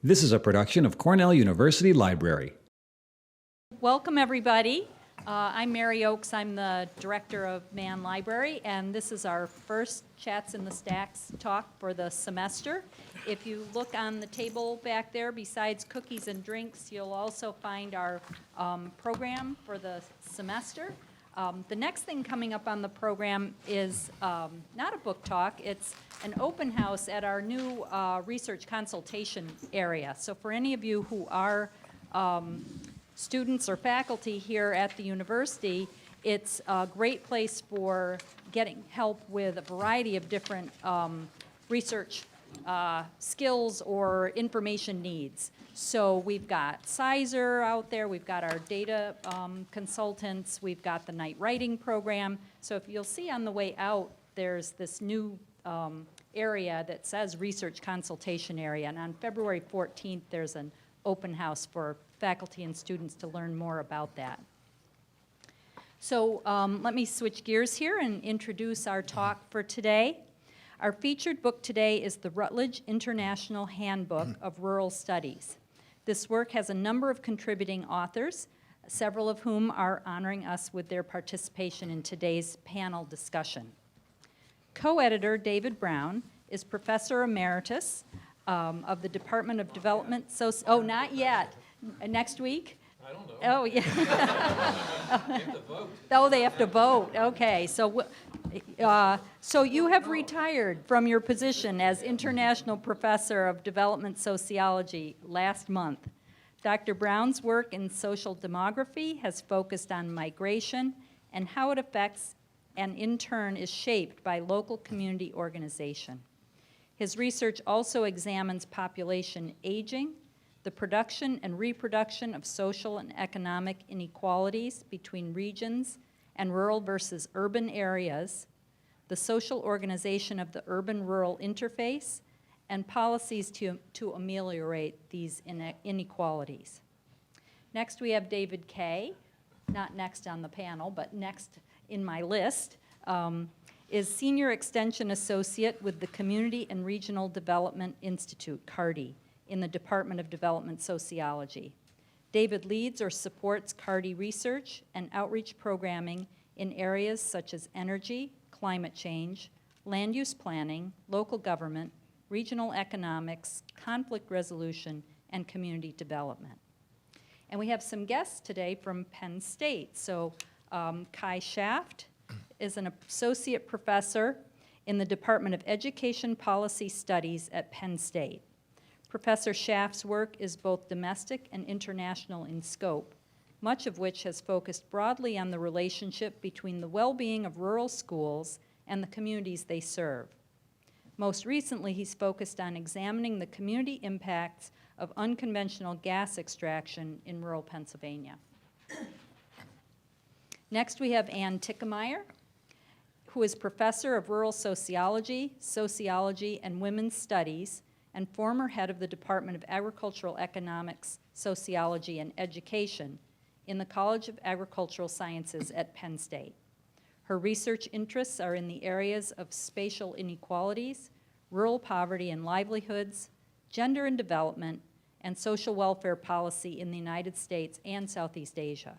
This is a production of Cornell University Library. Welcome, everybody. I'm Mary Oakes. I'm the director of Mann Library, and this is our first Chats in the Stacks talk for the semester. If you look on the table back there, besides cookies and drinks, you'll also find our program for the semester. The next thing coming up on the program is not a book talk, it's an open house at our new research consultation area. So for any of you who are students or faculty here at the university, it's a great place for getting help with a variety of different research skills or information needs. So we've got Sizer out there, we've got our data consultants, we've got the night writing program. So if you'll see on the way out, there's this new area that says research consultation area. And on February 14th, there's an open house for faculty and students to learn more about that. So let me switch gears here and introduce our talk for today. Our featured book today is the Routledge International Handbook of Rural Studies. This work has a number of contributing authors, several of whom are honoring us with their participation in today's panel discussion. Co-editor David Brown is Professor Emeritus of the Department of Development not yet. Next week? I don't know. Oh, yeah. They have to vote. Oh, they have to vote. Okay. So you have retired from your position as International Professor of Development Sociology last month. Dr. Brown's work in social demography has focused on migration and how it affects and in turn is shaped by local community organization. His research also examines population aging, the production and reproduction of social and economic inequalities between regions and rural versus urban areas, the social organization of the urban-rural interface, and policies to ameliorate these inequalities. Next, we have David Kay, not next on the panel, but next in my list, is Senior Extension Associate with the Community and Regional Development Institute, CARDI, in the Department of Development Sociology. David leads or supports CARDI research and outreach programming in areas such as energy, climate change, land use planning, local government, regional economics, conflict resolution, and community development. And we have some guests today from Penn State. So Kai Schafft is an associate professor in the Department of Education Policy Studies at Penn State. Professor Schafft's work is both domestic and international in scope, much of which has focused broadly on the relationship between the well-being of rural schools and the communities they serve. Most recently, he's focused on examining the community impacts of unconventional gas extraction in rural Pennsylvania. Next, we have Ann Tickamyer, who is Professor of Rural Sociology, Sociology, and Women's Studies, and former head of the Department of Agricultural Economics, Sociology, and Education in the College of Agricultural Sciences at Penn State. Her research interests are in the areas of spatial inequalities, rural poverty and livelihoods, gender and development, and social welfare policy in the United States and Southeast Asia.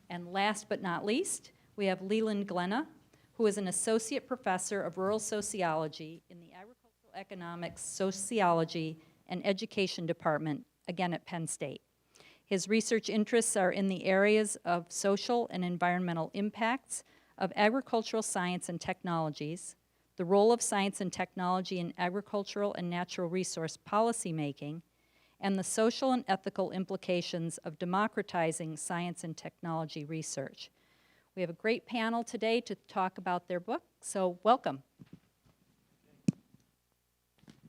And last but not least, we have Leland Glenna, who is an associate professor of rural sociology in the Agricultural Economics, Sociology, and Education Department, again at Penn State. His research interests are in the areas of social and environmental impacts of agricultural science and technologies, the role of science and technology in agricultural and natural resource policymaking, and the social and ethical implications of democratizing science and technology research. We have a great panel today to talk about their book, so welcome.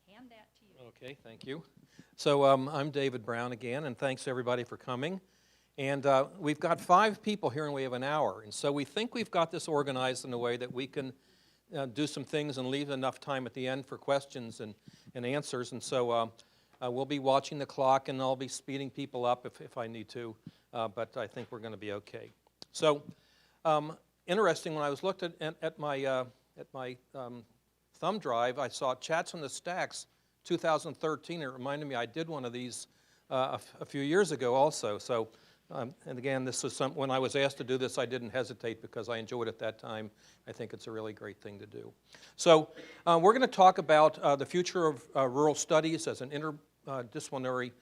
Hand that to you. Okay, thank you. So I'm David Brown again, and thanks everybody for coming. And we've got 5 people here and we have an hour, and so we think we've got this organized in a way that we can do some things and leave enough time at the end for questions and answers. And so we'll be watching the clock, and I'll be speeding people up if I need to, but I think we're going to be okay. So interesting, when I was looked at my thumb drive, I saw Chats on the Stacks 2013. It reminded me I did one of these a few years ago also. So, and again, this is when I was asked to do this, I didn't hesitate because I enjoyed it that time. I think it's a really great thing to do. So we're going to talk about the future of rural studies as an interdisciplinary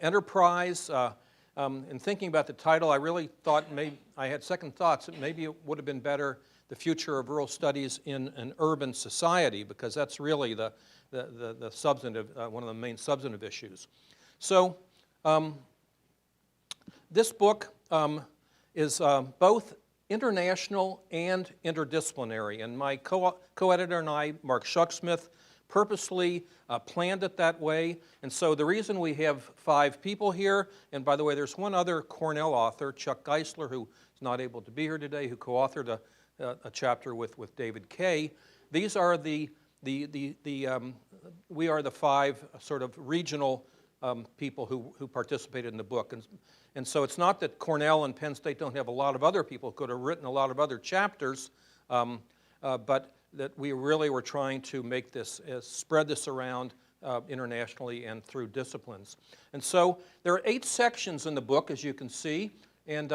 enterprise. In thinking about the title, I really thought I had second thoughts that maybe it would have been better, the future of rural studies in an urban society, because that's really the substantive, one of the main substantive issues. So this book is both international and interdisciplinary, and my co-editor and I, Mark Shucksmith, purposely planned it that way. And so the reason we have 5 people here, and by the way, there's one other Cornell author, Chuck Geisler, who is not able to be here today, who co-authored a chapter with David Kay. These are we are the 5 sort of regional people who participated in the book. And so it's not that Cornell and Penn State don't have a lot of other people who could have written a lot of other chapters, but that we really were trying to make this, spread this around internationally and through disciplines. And so there are 8 sections in the book, as you can see, and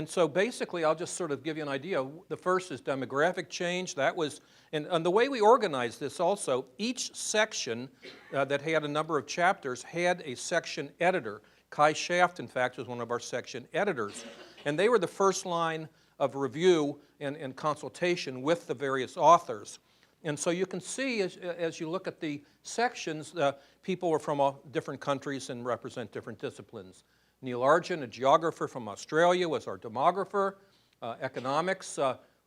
so basically I'll just sort of give you an idea. The first is demographic change. That was, and the way we organized this also, each section that had a number of chapters had a section editor. Kai Schafft, in fact, was one of our section editors. And they were the first line of review and consultation with the various authors. And so you can see, as you look at the sections, people are from all different countries and represent different disciplines. Neil Arjun, a geographer from Australia, was our demographer. Economics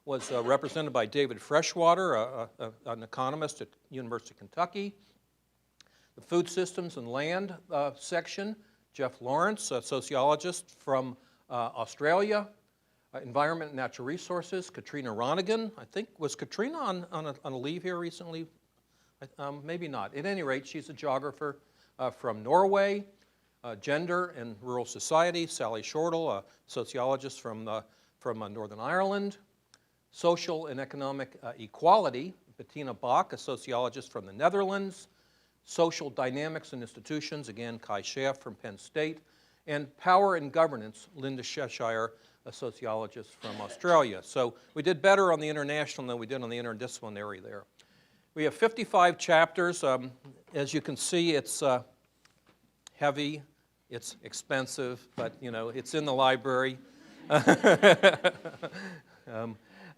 was represented by David Freshwater, an economist at University of Kentucky. The food systems and land section, Jeff Lawrence, a sociologist from Australia. Environment and natural resources, Katrina Ronigan. I think, was Katrina on a leave here recently? Maybe not. At any rate, she's a geographer from Norway. Gender and rural society, Sally Shortle, a sociologist from Northern Ireland. Social and economic equality, Bettina Bach, a sociologist from the Netherlands. Social dynamics and institutions, again, Kai Schafft from Penn State. And power and governance, Linda Cheshire, a sociologist from Australia. So we did better on the international than we did on the interdisciplinary there. We have 55 chapters. As you can see, it's heavy, it's expensive, but you know, it's in the library. There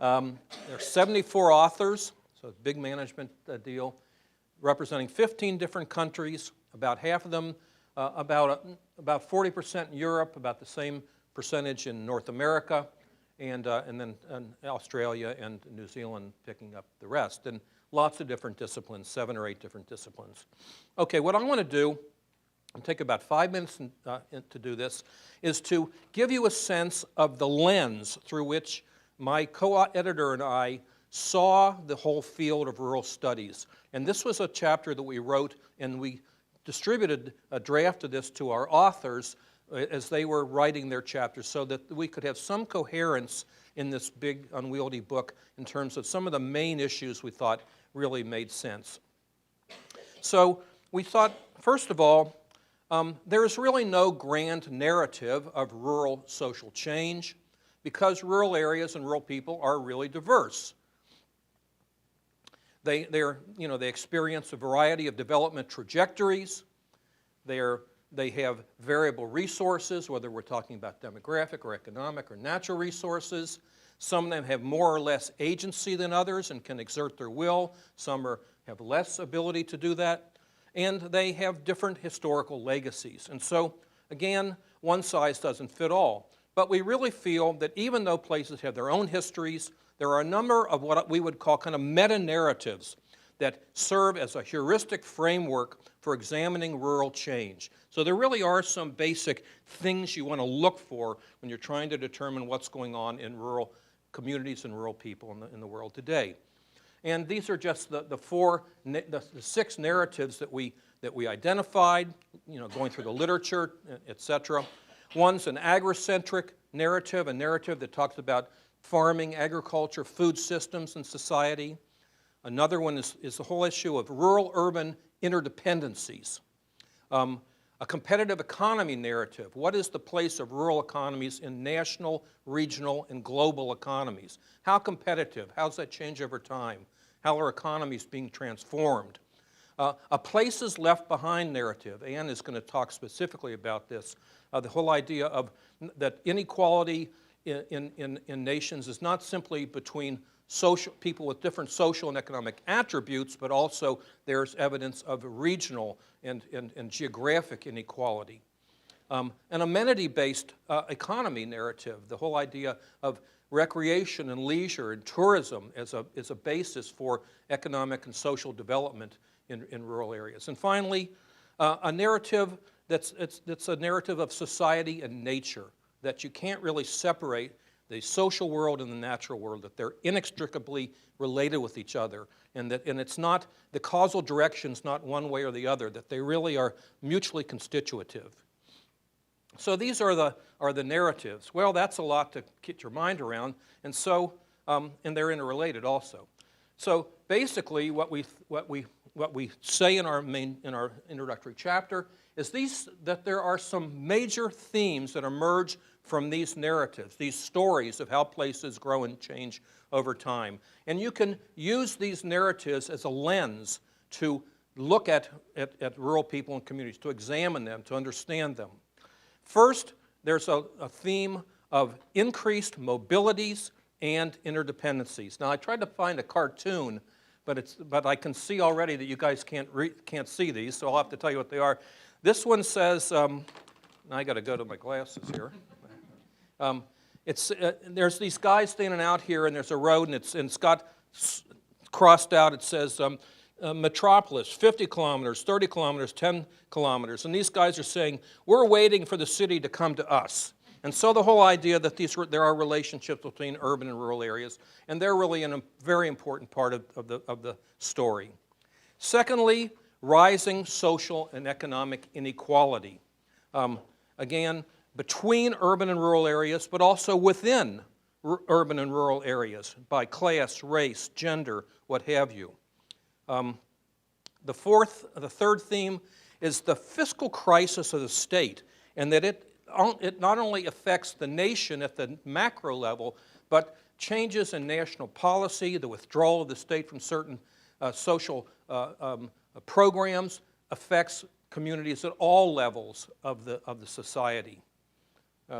are 74 authors, so it's a big management deal, representing 15 different countries, about half of them, about 40% in Europe, about the same percentage in North America, and then Australia and New Zealand picking up the rest. And lots of different disciplines, 7 or 8 different disciplines. Okay, what I want to do, and take about 5 minutes to do this, is to give you a sense of the lens through which my co-editor and I saw the whole field of rural studies. And this was a chapter that we wrote, and we distributed a draft of this to our authors as they were writing their chapters so that we could have some coherence in this big, unwieldy book in terms of some of the main issues we thought really made sense. So we thought, first of all, there is really no grand narrative of rural social change because rural areas and rural people are really diverse. They experience a variety of development trajectories. They have variable resources, whether we're talking about demographic or economic or natural resources. Some of them have more or less agency than others and can exert their will. Some have less ability to do that. And they have different historical legacies. And so, again, one size doesn't fit all. But we really feel that even though places have their own histories, there are a number of what we would call kind of meta-narratives that serve as a heuristic framework for examining rural change. So there really are some basic things you want to look for when you're trying to determine what's going on in rural communities and rural people in the world today. And these are just the 6 narratives that we identified, going through the literature, etc. One's an agricentric narrative, a narrative that talks about farming, agriculture, food systems, and society. Another one is the whole issue of rural-urban interdependencies. A competitive economy narrative. What is the place of rural economies in national, regional, and global economies? How competitive? How does that change over time? How are economies being transformed? A places left behind narrative. Anne is going to talk specifically about this. The whole idea of that inequality in nations is not simply between people with different social and economic attributes, but also there's evidence of regional and geographic inequality. An amenity-based economy narrative, the whole idea of recreation and leisure and tourism as a basis for economic and social development in rural areas. And finally, a narrative that's a narrative of society and nature, that you can't really separate the social world and the natural world, that they're inextricably related with each other, and it's not, the causal direction's not one way or the other, that they really are mutually constitutive. So these are the narratives. Well, that's a lot to get your mind around, and so, and they're interrelated also. So basically what we say in our introductory chapter is that there are some major themes that emerge from these narratives, these stories of how places grow and change over time. And you can use these narratives as a lens to look at rural people and communities, to examine them, to understand them. First, there's a theme of increased mobilities and interdependencies. Now, I tried to find a cartoon, but I can see already that you guys can't see these, so I'll have to tell you what they are. This one says, I got to go to my glasses here. There's these guys standing out here, and there's a road, and it's got crossed out. It says metropolis, 50 kilometers, 30 kilometers, 10 kilometers. And these guys are saying, we're waiting for the city to come to us. And so the whole idea that there are relationships between urban and rural areas, and they're really a very important part of the story. Secondly, rising social and economic inequality. Again, between urban and rural areas, but also within urban and rural areas by class, race, gender, what have you. The third theme is the fiscal crisis of the state, and that it not only affects the nation at the macro level, but changes in national policy, the withdrawal of the state from certain social programs affects communities at all levels of the society.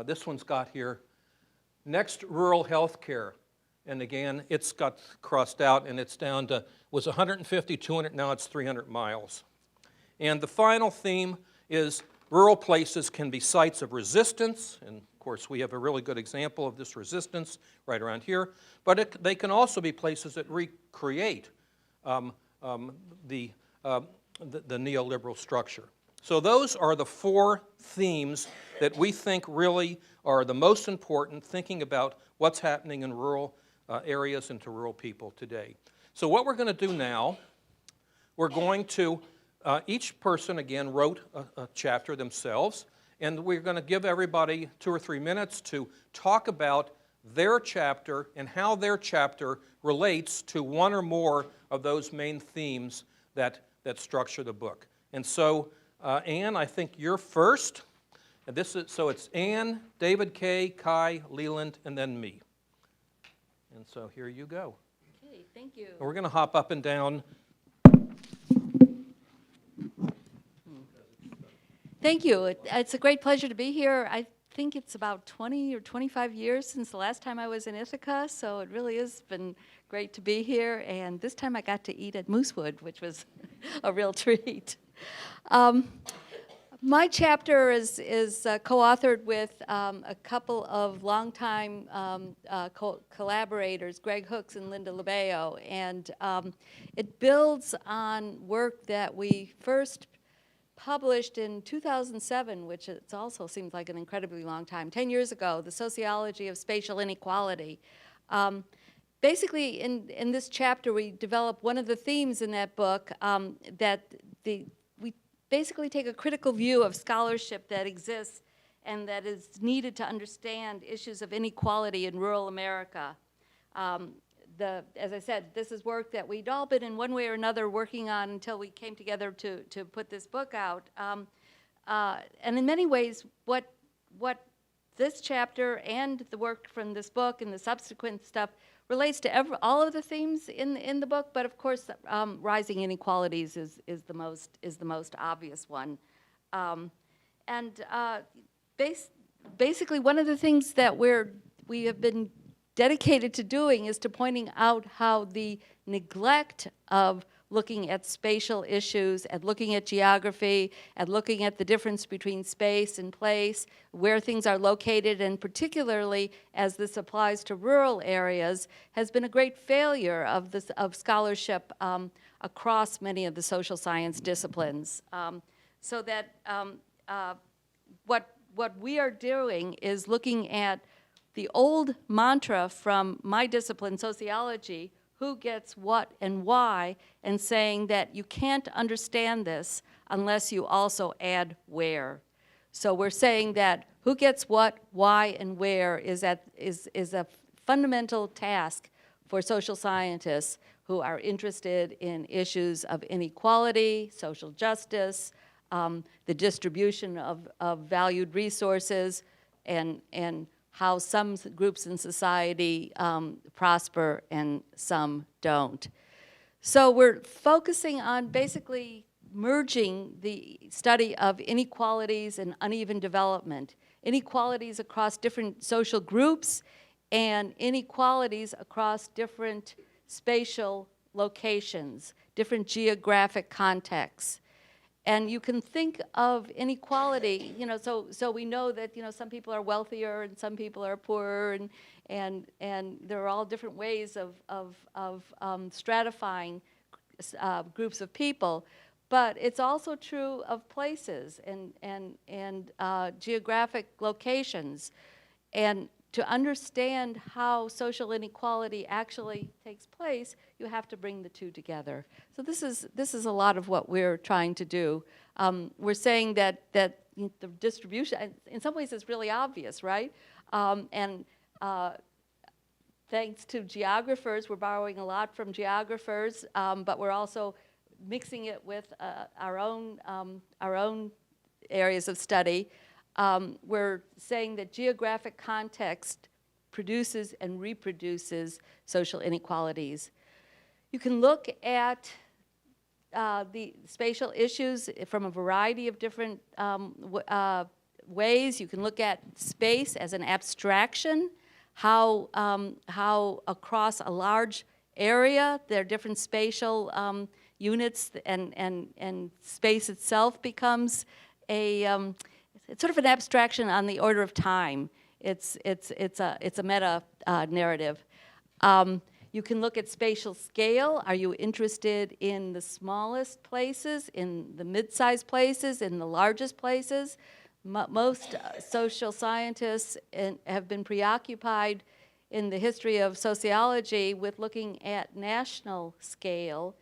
This one's got here, next rural health care. And again, it's got crossed out, and it's down to, was 150, 200, now it's 300 miles. And the final theme is rural places can be sites of resistance, and of course we have a really good example of this resistance right around here, but they can also be places that recreate the neoliberal structure. So those are the four themes that we think really are the most important, thinking about what's happening in rural areas and to rural people today. So what we're going to do now, we're going to, each person again wrote a chapter themselves, and we're going to give everybody 2 or 3 minutes to talk about their chapter and how their chapter relates to one or more of those main themes that structure the book. And so, Anne, I think you're first. And so it's Anne, David K., Kai, Leland, and then me. And so here you go. Okay, thank you. And we're going to hop up and down. Thank you. It's a great pleasure to be here. I think it's about 20 or 25 years since the last time I was in Ithaca, so it really has been great to be here. And this time I got to eat at Moosewood, which was a real treat. My chapter is co-authored with a couple of longtime collaborators, Greg Hooks and Linda Labeo, and it builds on work that we first published in 2007, which it also seems like an incredibly long time, 10 years ago, The Sociology of Spatial Inequality. Basically, in this chapter, we develop one of the themes in that book we basically take a critical view of scholarship that exists and that is needed to understand issues of inequality in rural America. as I said, this is work that we'd all been in one way or another working on until we came together to put this book out. And in many ways, what this chapter and the work from this book and the subsequent stuff relates to all of the themes in the book, but of course, rising inequalities is the most obvious one. Basically, one of the things that we have been dedicated to doing is to pointing out how the neglect of looking at spatial issues, at looking at geography, at looking at the difference between space and place, where things are located, and particularly as this applies to rural areas, has been a great failure of scholarship across many of the social science disciplines. So that what we are doing is looking at the old mantra from my discipline, sociology, who gets what and why, and saying that you can't understand this unless you also add where. So we're saying that who gets what, why, and where is a fundamental task for social scientists who are interested in issues of inequality, social justice, the distribution of valued resources, and how some groups in society prosper and some don't. So we're focusing on basically merging the study of inequalities and uneven development, inequalities across different social groups, and inequalities across different spatial locations, different geographic contexts. And you can think of inequality, so we know that, some people are wealthier and some people are poorer, and there are all different ways of stratifying groups of people. But it's also true of places and geographic locations. And to understand how social inequality actually takes place, you have to bring the two together. So this is a lot of what we're trying to do. We're saying that the distribution, in some ways, is really obvious, right? Thanks to geographers, we're borrowing a lot from geographers, but we're also mixing it with our own areas of study. We're saying that geographic context produces and reproduces social inequalities. You can look at the spatial issues from a variety of different ways. You can look at space as an abstraction, how across a large area there are different spatial units, and space itself becomes it's sort of an abstraction on the order of time. It's a meta narrative. You can look at spatial scale. Are you interested in the smallest places, in the mid-sized places, in the largest places? Most social scientists have been preoccupied in the history of sociology with looking at national scale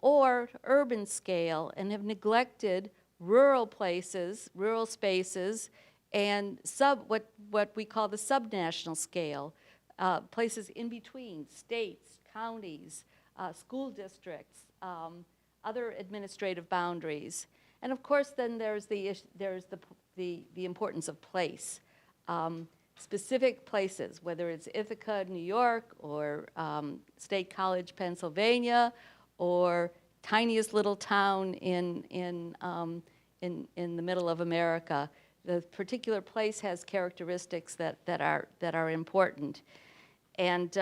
or urban scale, and have neglected rural places, rural spaces, and what we call the subnational scale, places in between, states, counties, school districts, other administrative boundaries. And of course, then there's the importance of place. Specific places, whether it's Ithaca, New York, or State College, Pennsylvania, or tiniest little town in the middle of America. The particular place has characteristics that are important. And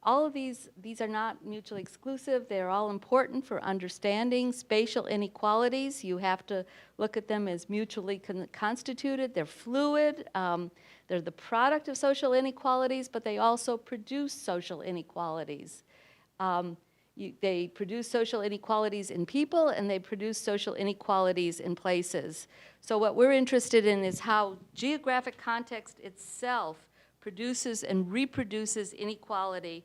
all of these are not mutually exclusive. They're all important for understanding spatial inequalities. You have to look at them as mutually constituted. They're fluid. They're the product of social inequalities, but they also produce social inequalities. They produce social inequalities in people, and they produce social inequalities in places. So what we're interested in is how geographic context itself produces and reproduces inequality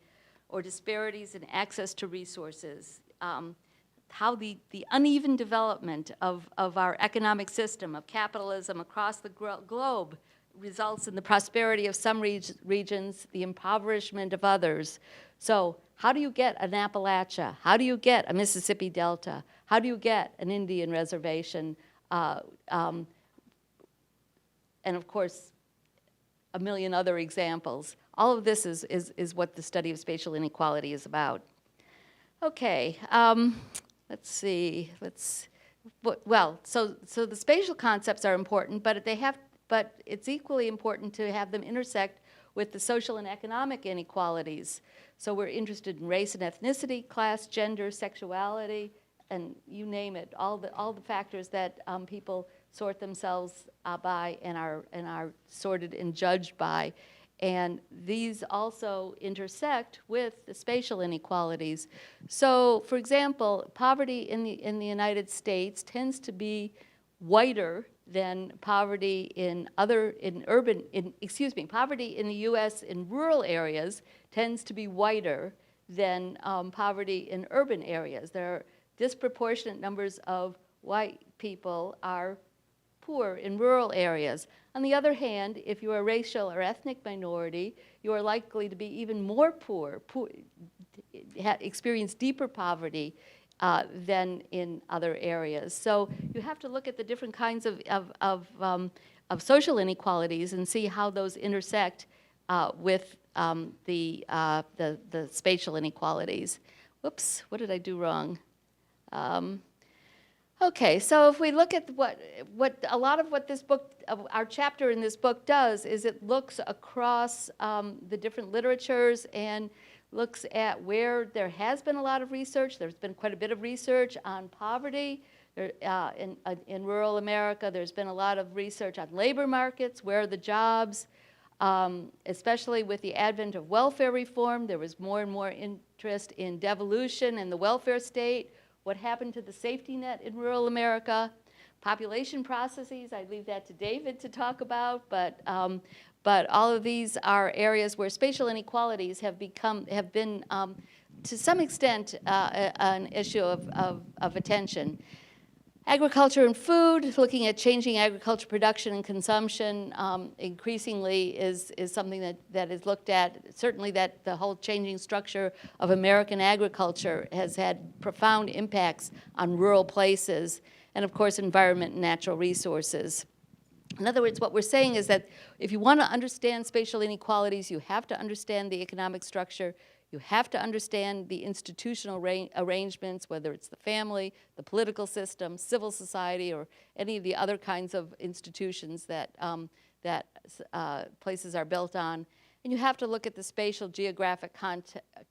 or disparities in access to resources, how the uneven development of our economic system, of capitalism across the globe, results in the prosperity of some regions, the impoverishment of others. So how do you get an Appalachia? How do you get a Mississippi Delta? How do you get an Indian reservation? And of course, a million other examples. All of this is what the study of spatial inequality is about. Okay, let's see. Well, so the spatial concepts are important, but it's equally important to have them intersect with the social and economic inequalities. So we're interested in race and ethnicity, class, gender, sexuality, and you name it, all the factors that people sort themselves by and are sorted and judged by. And these also intersect with the spatial inequalities. So, for example, poverty in the United States tends to be whiter than poverty poverty in the U.S. in rural areas tends to be whiter than poverty in urban areas. There are disproportionate numbers of white people are poor in rural areas. On the other hand, if you're a racial or ethnic minority, you are likely to be even more poor, experience deeper poverty than in other areas. So you have to look at the different kinds of social inequalities and see how those intersect with the spatial inequalities. Whoops, what did I do wrong? Okay, so if we look at what a lot of what this book, our chapter in this book does is it looks across the different literatures and looks at where there has been a lot of research. There's been quite a bit of research on poverty. In rural America, there's been a lot of research on labor markets, where are the jobs, especially with the advent of welfare reform. There was more and more interest in devolution and the welfare state. What happened to the safety net in rural America? Population processes, I leave that to David to talk about, but all of these are areas where spatial inequalities have been to some extent an issue of attention. Agriculture and food, looking at changing agriculture production and consumption increasingly is something that is looked at. Certainly that the whole changing structure of American agriculture has had profound impacts on rural places, and of course environment and natural resources. In other words, what we're saying is that if you want to understand spatial inequalities, you have to understand the economic structure. You have to understand the institutional arrangements, whether it's the family, the political system, civil society, or any of the other kinds of institutions that places are built on. And you have to look at the spatial geographic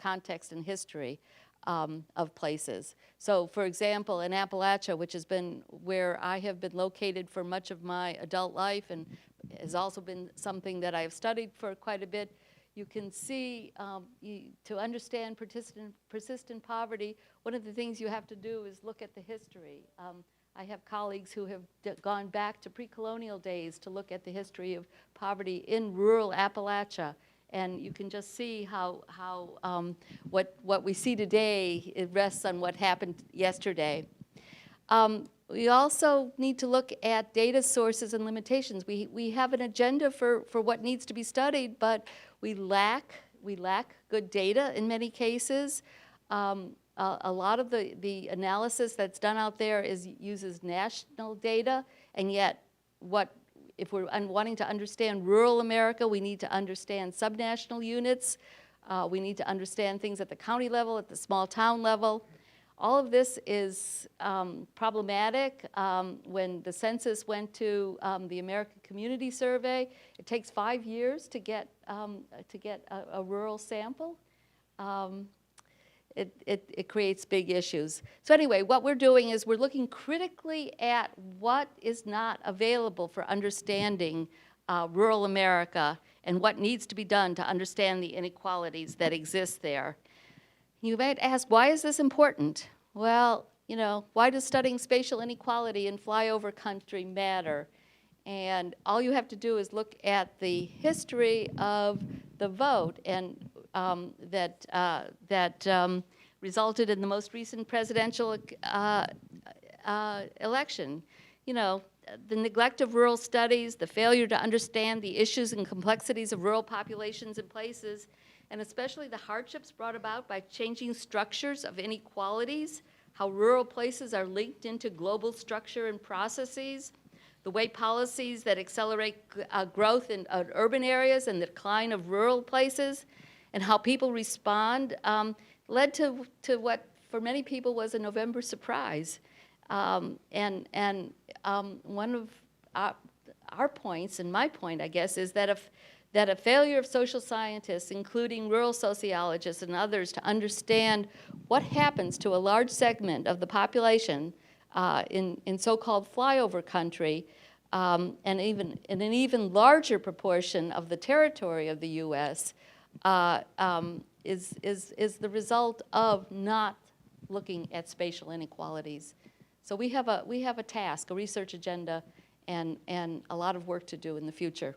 context and history of places. So, for example, in Appalachia, which has been where I have been located for much of my adult life and has also been something that I have studied for quite a bit, you can see, to understand persistent poverty, one of the things you have to do is look at the history. I have colleagues who have gone back to pre-colonial days to look at the history of poverty in rural Appalachia. And you can just see how what we see today, it rests on what happened yesterday. We also need to look at data sources and limitations. We have an agenda for what needs to be studied, but we lack good data in many cases. A lot of the analysis that's done out there uses national data, and yet if we're wanting to understand rural America, we need to understand subnational units. We need to understand things at the county level, at the small town level. All of this is problematic. When the census went to the American Community Survey, it takes 5 years to get a rural sample. It creates big issues. So anyway, what we're doing is we're looking critically at what is not available for understanding rural America and what needs to be done to understand the inequalities that exist there. You might ask, why is this important? Well, why does studying spatial inequality in flyover country matter? And all you have to do is look at the history of the vote and that resulted in the most recent presidential election. you know, the neglect of rural studies, the failure to understand the issues and complexities of rural populations and places, and especially the hardships brought about by changing structures of inequalities, how rural places are linked into global structure and processes, the way policies that accelerate growth in urban areas and the decline of rural places, and how people respond, led to what for many people was a November surprise. One of our points, and my point, I guess, is that a failure of social scientists, including rural sociologists and others, to understand what happens to a large segment of the population in so-called flyover country, and in an even larger proportion of the territory of the U.S., is the result of not looking at spatial inequalities. So we have a task, a research agenda, and a lot of work to do in the future.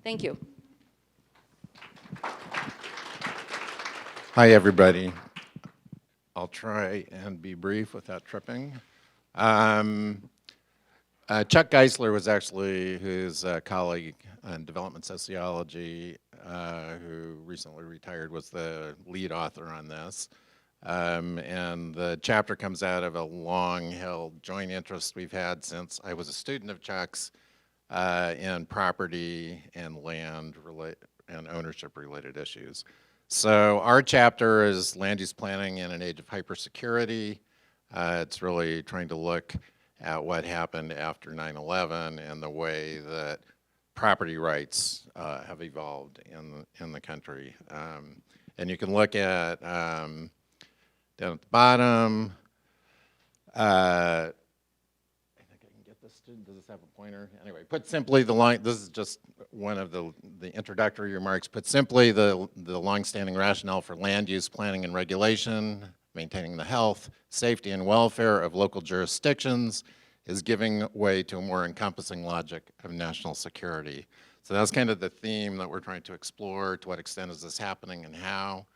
Thank you. Hi, everybody. I'll try and be brief without tripping. Chuck Geisler was actually his colleague in development sociology who recently retired, was the lead author on this. And the chapter comes out of a long-held joint interest we've had since I was a student of Chuck's in property and land and ownership-related issues. So our chapter is land use planning in an age of hypersecurity. It's really trying to look at what happened after 9/11 and the way that property rights have evolved in the country. And you can look at down at the bottom. I think I can get this. Does this have a pointer? Anyway, put simply, the line. This is just one of the introductory remarks. Put simply, the longstanding rationale for land use planning and regulation, maintaining the health, safety, and welfare of local jurisdictions, is giving way to a more encompassing logic of national security. So that's kind of the theme that we're trying to explore. To what extent is this happening, and how?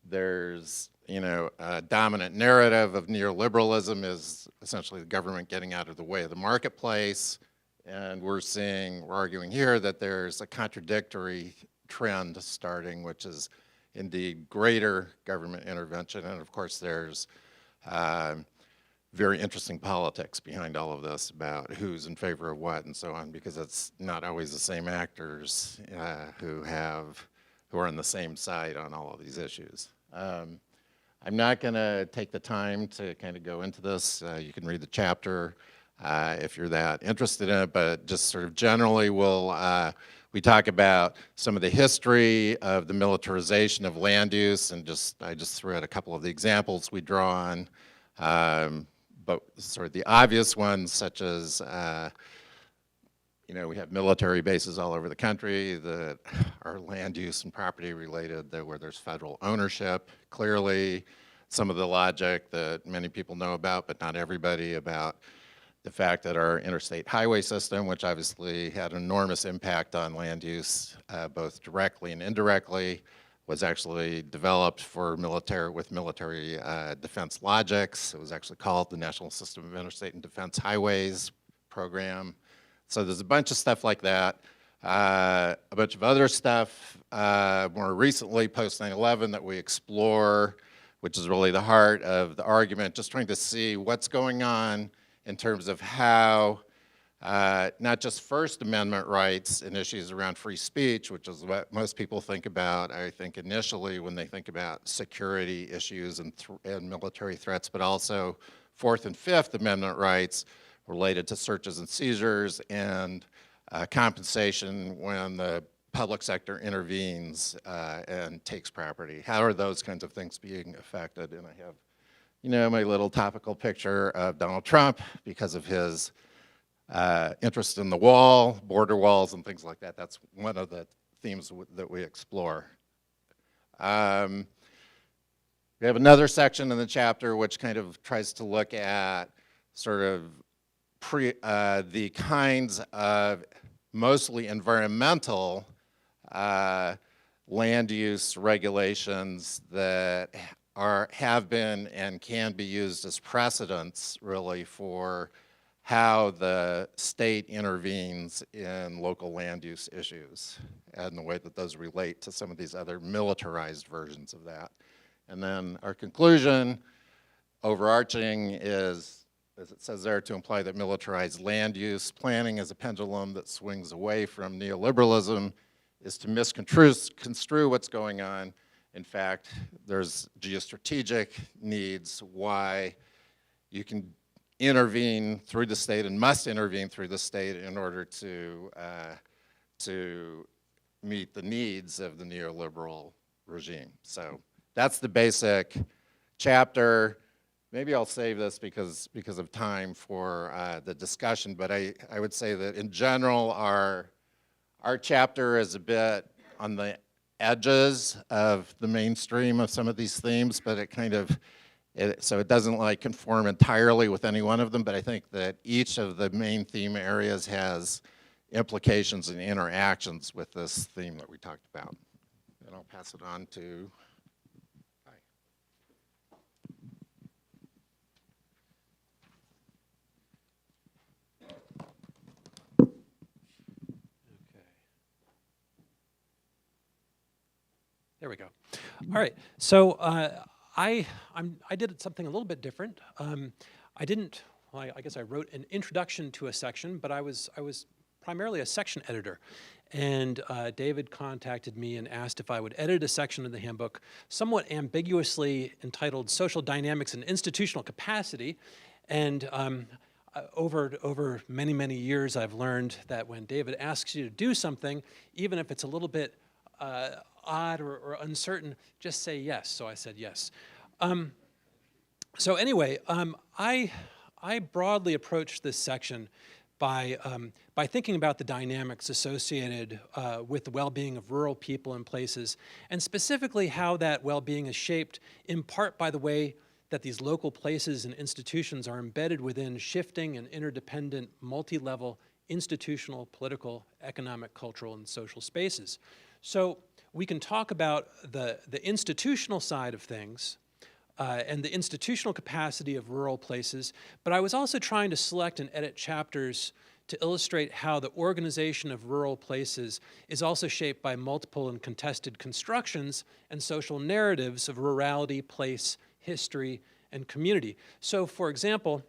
There's, a dominant narrative of neoliberalism is essentially the government getting out of the way of the marketplace. And we're arguing here that there's a contradictory trend starting, which is indeed greater government intervention. And of course, there's very interesting politics behind all of this about who's in favor of what and so on, because it's not always the same actors who are on the same side on all of these issues. I'm not going to take the time to kind of go into this. You can read the chapter if you're that interested in it, but just sort of generally we talk about some of the history of the militarization of land use, and I just threw out a couple of the examples we draw on, but sort of the obvious ones, such as we have military bases all over the country that are land use and property related, where there's federal ownership. Clearly, some of the logic that many people know about, but not everybody, about the fact that our interstate highway system, which obviously had an enormous impact on land use, both directly and indirectly, was actually developed with military defense logics. It was actually called the National System of Interstate and Defense Highways program. So there's a bunch of stuff like that. A bunch of other stuff more recently, post 9/11, that we explore, which is really the heart of the argument, just trying to see what's going on in terms of how not just First Amendment rights and issues around free speech, which is what most people think about, I think, initially when they think about security issues and military threats, but also Fourth and Fifth Amendment rights related to searches and seizures and compensation when the public sector intervenes and takes property. How are those kinds of things being affected? And I have, my little topical picture of Donald Trump because of his interest in the wall, border walls, and things like that. That's one of the themes that we explore. We have another section in the chapter which kind of tries to look at sort of the kinds of mostly environmental land use regulations that have been and can be used as precedents, really, for how the state intervenes in local land use issues and the way that those relate to some of these other militarized versions of that. And then our conclusion, overarching, is, as it says there, to imply that militarized land use planning is a pendulum that swings away from neoliberalism, is to misconstrue what's going on. In fact, there's geostrategic needs why you can intervene through the state and must intervene through the state in order to meet the needs of the neoliberal regime. So that's the basic chapter. Maybe I'll save this because of time for the discussion, but I would say that in general, our chapter is a bit on the edges of the mainstream of some of these themes, but it kind of, so it doesn't like conform entirely with any one of them, but I think that each of the main theme areas has implications and interactions with this theme that we talked about. And I'll pass it on to, hi. There we go. All right. So I did something a little bit different. I didn't. Well, I guess I wrote an introduction to a section, but I was primarily a section editor, and David contacted me and asked if I would edit a section of the handbook, somewhat ambiguously entitled "Social Dynamics and Institutional Capacity," and over many years, I've learned that when David asks you to do something, even if it's a little bit odd or uncertain, just say yes. So I said yes. So anyway, I broadly approached this section by thinking about the dynamics associated with the well-being of rural people and places, and specifically how that well-being is shaped in part by the way that these local places and institutions are embedded within shifting and interdependent multi-level institutional, political, economic, cultural, and social spaces. So we can talk about the institutional side of things and the institutional capacity of rural places, but I was also trying to select and edit chapters to illustrate how the organization of rural places is also shaped by multiple and contested constructions and social narratives of rurality, place, history, and community. So, for example,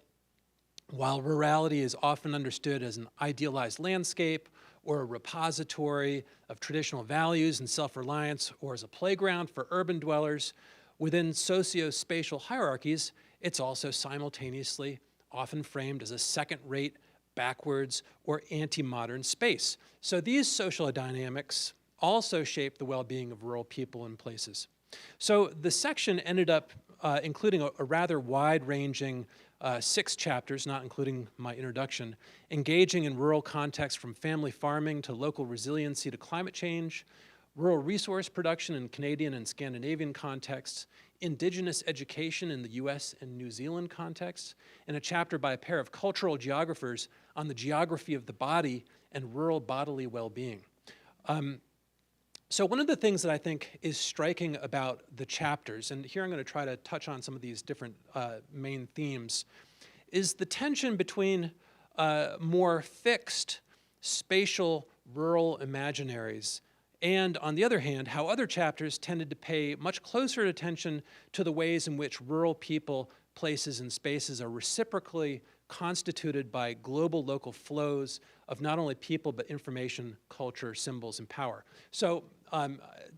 while rurality is often understood as an idealized landscape or a repository of traditional values and self-reliance, or as a playground for urban dwellers, within socio-spatial hierarchies, it's also simultaneously often framed as a second-rate, backwards, or anti-modern space. So these social dynamics also shape the well-being of rural people and places. So the section ended up including a rather wide-ranging 6 chapters, not including my introduction, engaging in rural context from family farming to local resiliency to climate change, rural resource production in Canadian and Scandinavian contexts, indigenous education in the US and New Zealand contexts, and a chapter by a pair of cultural geographers on the geography of the body and rural bodily well-being. So one of the things that I think is striking about the chapters, and here I'm going to try to touch on some of these different main themes, is the tension between more fixed spatial rural imaginaries and, on the other hand, how other chapters tended to pay much closer attention to the ways in which rural people, places, and spaces are reciprocally constituted by global local flows of not only people but information, culture, symbols, and power. So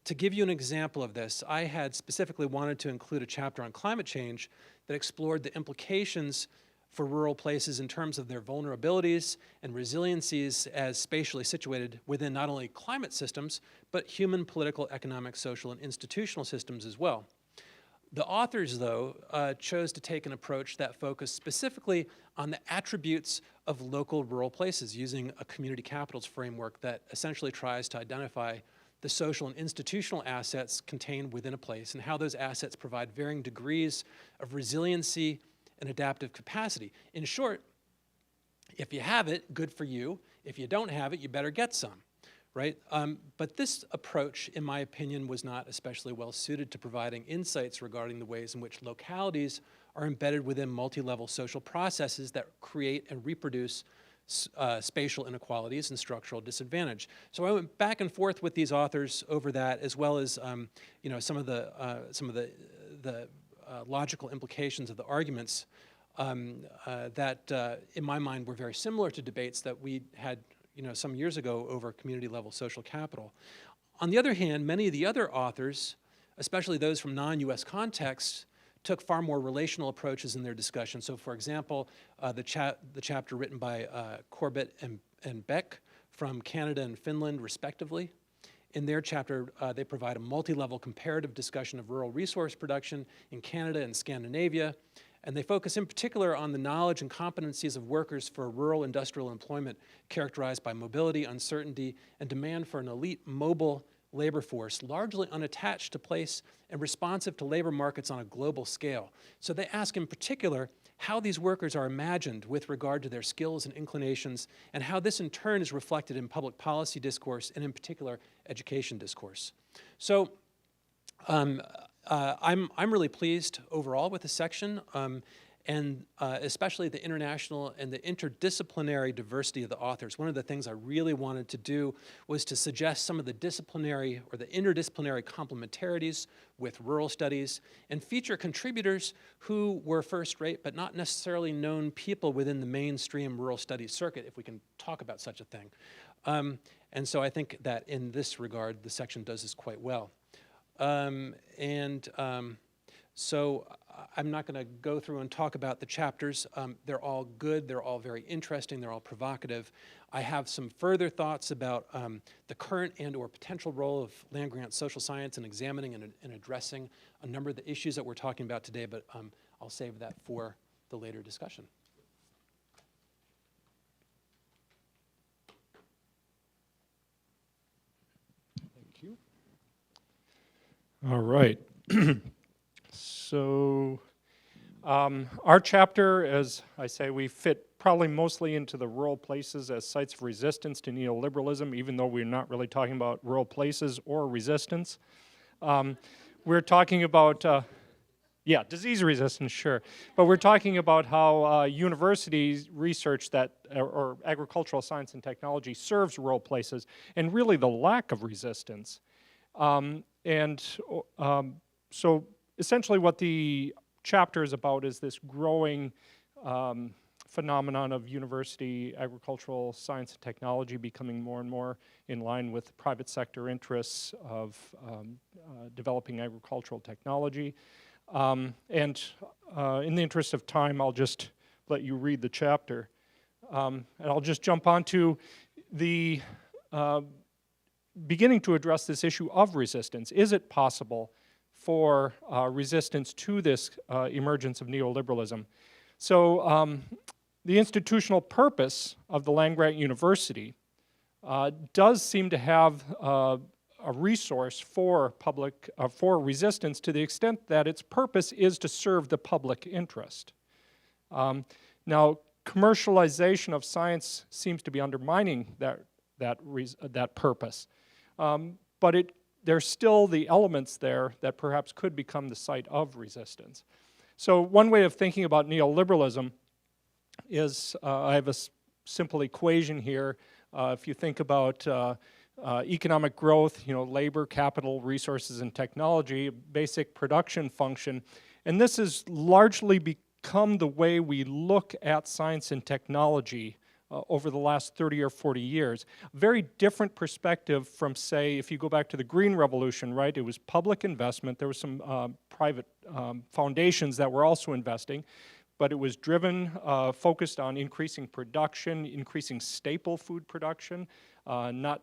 to give you an example of this, I had specifically wanted to include a chapter on climate change that explored the implications for rural places in terms of their vulnerabilities and resiliencies as spatially situated within not only climate systems, but human, political, economic, social, and institutional systems as well. The authors, though, chose to take an approach that focused specifically on the attributes of local rural places using a community capitals framework that essentially tries to identify the social and institutional assets contained within a place and how those assets provide varying degrees of resiliency and adaptive capacity. In short, if you have it, good for you. If you don't have it, you better get some, right? But this approach, in my opinion, was not especially well suited to providing insights regarding the ways in which localities are embedded within multi-level social processes that create and reproduce spatial inequalities and structural disadvantage. So I went back and forth with these authors over that, as well as you know, some of the logical implications of the arguments that, in my mind, were very similar to debates that we had, you know, some years ago over community-level social capital. On the other hand, many of the other authors, especially those from non-U.S. contexts, took far more relational approaches in their discussion. So, for example, the chapter written by Corbett and Beck from Canada and Finland, respectively. In their chapter, they provide a multi-level comparative discussion of rural resource production in Canada and Scandinavia, and they focus in particular on the knowledge and competencies of workers for rural industrial employment characterized by mobility, uncertainty, and demand for an elite mobile labor force, largely unattached to place and responsive to labor markets on a global scale. So they ask in particular how these workers are imagined with regard to their skills and inclinations, and how this in turn is reflected in public policy discourse, and in particular education discourse. So I'm really pleased overall with the section, and especially the international and the interdisciplinary diversity of the authors. One of the things I really wanted to do was to suggest some of the disciplinary or the interdisciplinary complementarities with rural studies, and feature contributors who were first-rate but not necessarily known people within the mainstream rural studies circuit, if we can talk about such a thing. And so I think that in this regard, the section does this quite well. So I'm not going to go through and talk about the chapters. They're all good, they're all very interesting, they're all provocative. I have some further thoughts about the current and or potential role of land-grant social science in examining and addressing a number of the issues that we're talking about today, but I'll save that for the later discussion. Thank you. All right. So our chapter, as I say, we fit probably mostly into the rural places as sites of resistance to neoliberalism, even though we're not really talking about rural places or resistance. We're talking about, yeah, disease resistance, sure. But we're talking about how universities research that, or agricultural science and technology serves rural places, and really the lack of resistance. So essentially what the chapter is about is this growing phenomenon of university agricultural science and technology becoming more and more in line with private sector interests of developing agricultural technology. In the interest of time, I'll just let you read the chapter. And I'll just jump onto the beginning to address this issue of resistance. Is it possible for resistance to this emergence of neoliberalism? So the institutional purpose of the land-grant university does seem to have a resource for for resistance, to the extent that its purpose is to serve the public interest. Now, commercialization of science seems to be undermining that purpose, but there's still the elements there that perhaps could become the site of resistance. So one way of thinking about neoliberalism is, I have a simple equation here. If you think about economic growth, labor, capital, resources, and technology, basic production function, and this has largely become the way we look at science and technology over the last 30 or 40 years. Very different perspective from, say, if you go back to the Green Revolution, right? It was public investment. There was some private foundations that were also investing, but it was driven, focused on increasing production, increasing staple food production, not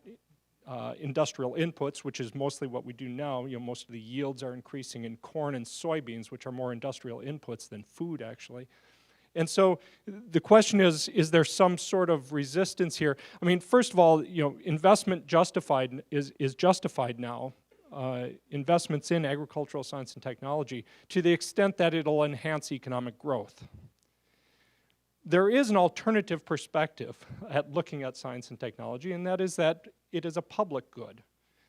industrial inputs, which is mostly what we do now. Most of the yields are increasing in corn and soybeans, which are more industrial inputs than food, actually. And so the question is there some sort of resistance here? I mean, first of all, investment is justified now, investments in agricultural science and technology, to the extent that it'll enhance economic growth. There is an alternative perspective at looking at science and technology, and that is that it is a public good,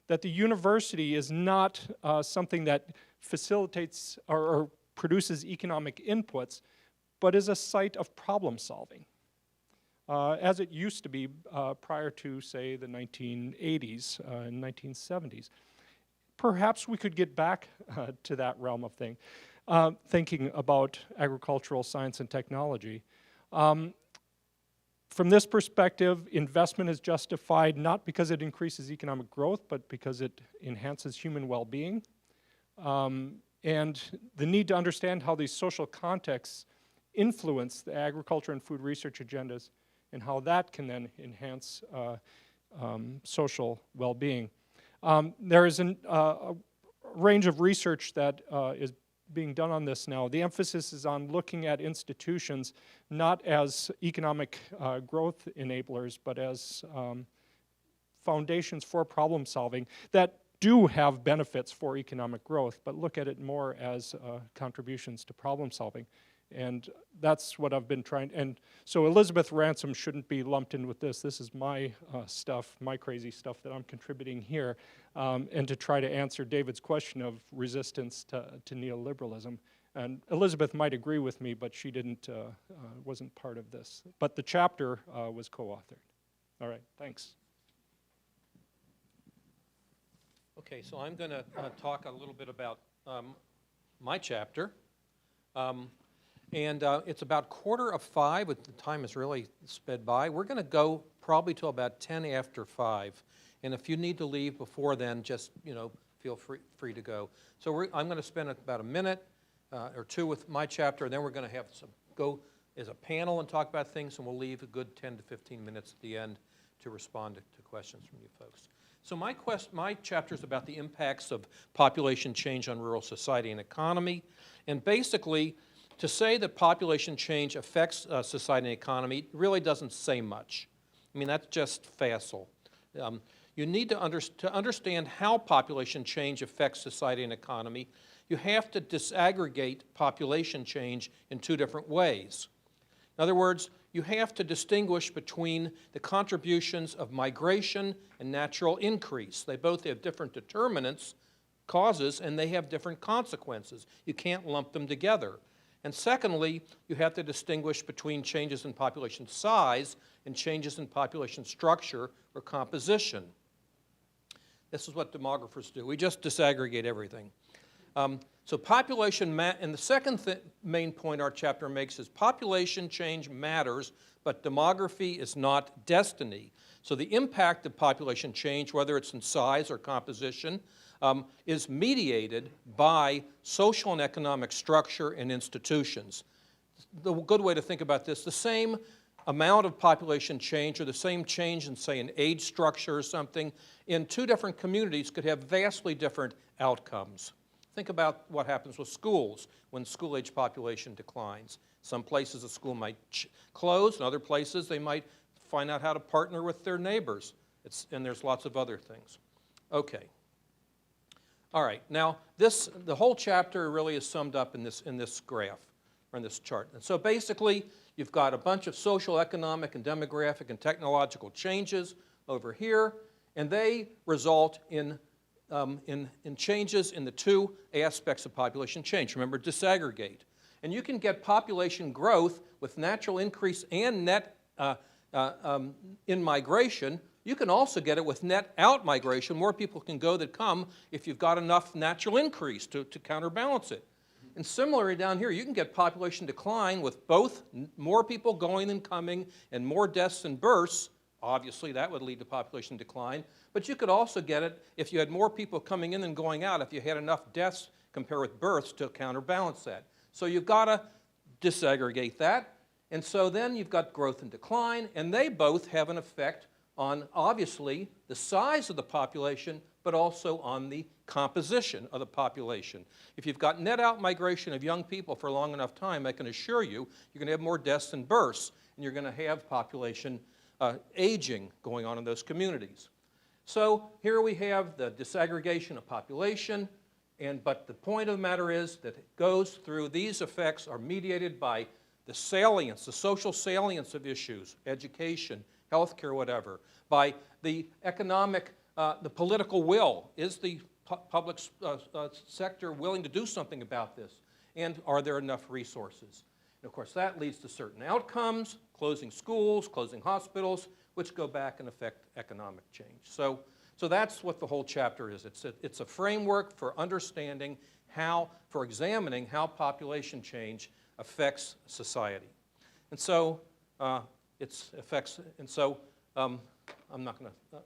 that the university is not something that facilitates or produces economic inputs, but is a site of problem solving, as it used to be prior to, say, the 1980s and 1970s. Perhaps we could get back to that realm of thinking about agricultural science and technology. From this perspective, investment is justified not because it increases economic growth, but because it enhances human well-being. And the need to understand how these social contexts influence the agriculture and food research agendas and how that can then enhance social well-being. There is a range of research that is being done on this now. The emphasis is on looking at institutions not as economic growth enablers, but as foundations for problem solving that do have benefits for economic growth, but look at it more as contributions to problem solving. And that's what I've been trying, and so Elizabeth Ransom shouldn't be lumped in with this. This is my stuff, my crazy stuff that I'm contributing here, and to try to answer David's question of resistance to neoliberalism. And Elizabeth might agree with me, but she wasn't part of this. But the chapter was co-authored. All right, thanks. Okay, so I'm going to talk a little bit about my chapter. And it's about 4:45, but the time has really sped by. We're going to go probably till about 10 after 5. And if you need to leave before then, just, feel free to go. So I'm going to spend about a minute or two with my chapter, and then we're going to have go as a panel and talk about things, and we'll leave a good 10 to 15 minutes at the end to respond to questions from you folks. So my chapter is about the impacts of population change on rural society and economy. And basically, to say that population change affects society and economy really doesn't say much. I mean, that's just facile. You need to understand how population change affects society and economy. You have to disaggregate population change in two different ways. In other words, you have to distinguish between the contributions of migration and natural increase. They both have different determinants, causes, and they have different consequences. You can't lump them together. And secondly, you have to distinguish between changes in population size and changes in population structure or composition. This is what demographers do. We just disaggregate everything. So population, and the second main point our chapter makes is population change matters, but demography is not destiny. So the impact of population change, whether it's in size or composition, is mediated by social and economic structure and institutions. The good way to think about this, the same amount of population change or the same change in, say, an age structure or something in two different communities could have vastly different outcomes. Think about what happens with schools when school-age population declines. Some places a school might close, in other places they might find out how to partner with their neighbors. And there's lots of other things. Okay. All right, now the whole chapter really is summed up in this graph, or in this chart. And so basically, you've got a bunch of social, economic, and demographic and technological changes over here, and they result in changes in the two aspects of population change. Remember, disaggregate. And you can get population growth with natural increase and net in migration. You can also get it with net out migration. More people can go than come if you've got enough natural increase to counterbalance it. And similarly down here, you can get population decline with both more people going than coming and more deaths and births. Obviously, that would lead to population decline. But you could also get it if you had more people coming in than going out, if you had enough deaths compared with births to counterbalance that. So you've got to disaggregate that. And so then you've got growth and decline, and they both have an effect on, obviously, the size of the population, but also on the composition of the population. If you've got net out migration of young people for a long enough time, I can assure you, you're going to have more deaths than births, and you're going to have population aging going on in those communities. So here we have the disaggregation of population, but the point of the matter is that it goes through, these effects are mediated by the salience, the social salience of issues, education, healthcare, whatever, by the economic, the political will. Is the public sector willing to do something about this? and are there enough resources? And of course, that leads to certain outcomes, closing schools, closing hospitals, which go back and affect economic change. So that's what the whole chapter is. It's a framework for understanding how, for examining how population change affects society. And so I'm not going to,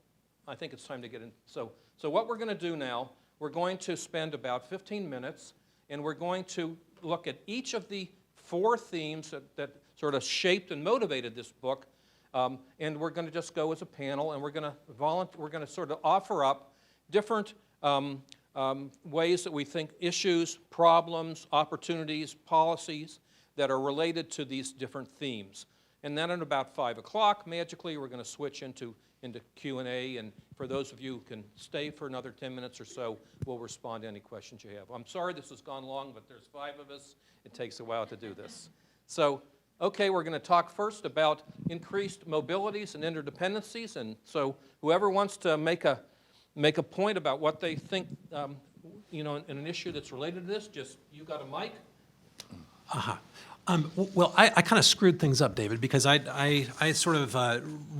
I think it's time to get in. So what we're going to do now, we're going to spend about 15 minutes, and we're going to look at each of the 4 themes that sort of shaped and motivated this book, and we're going to just go as a panel, and we're going to sort of offer up different ways that we think issues, problems, opportunities, policies that are related to these different themes. And then at about 5 o'clock, magically, we're going to switch into Q&A, and for those of you who can stay for another 10 minutes or so, we'll respond to any questions you have. I'm sorry this has gone long, but there's 5 of us. It takes a while to do this. So, okay, we're going to talk first about increased mobilities and interdependencies, and so whoever wants to make a point about what they think, in an issue that's related to this, just, you got a mic? Well, I kind of screwed things up, David, because I sort of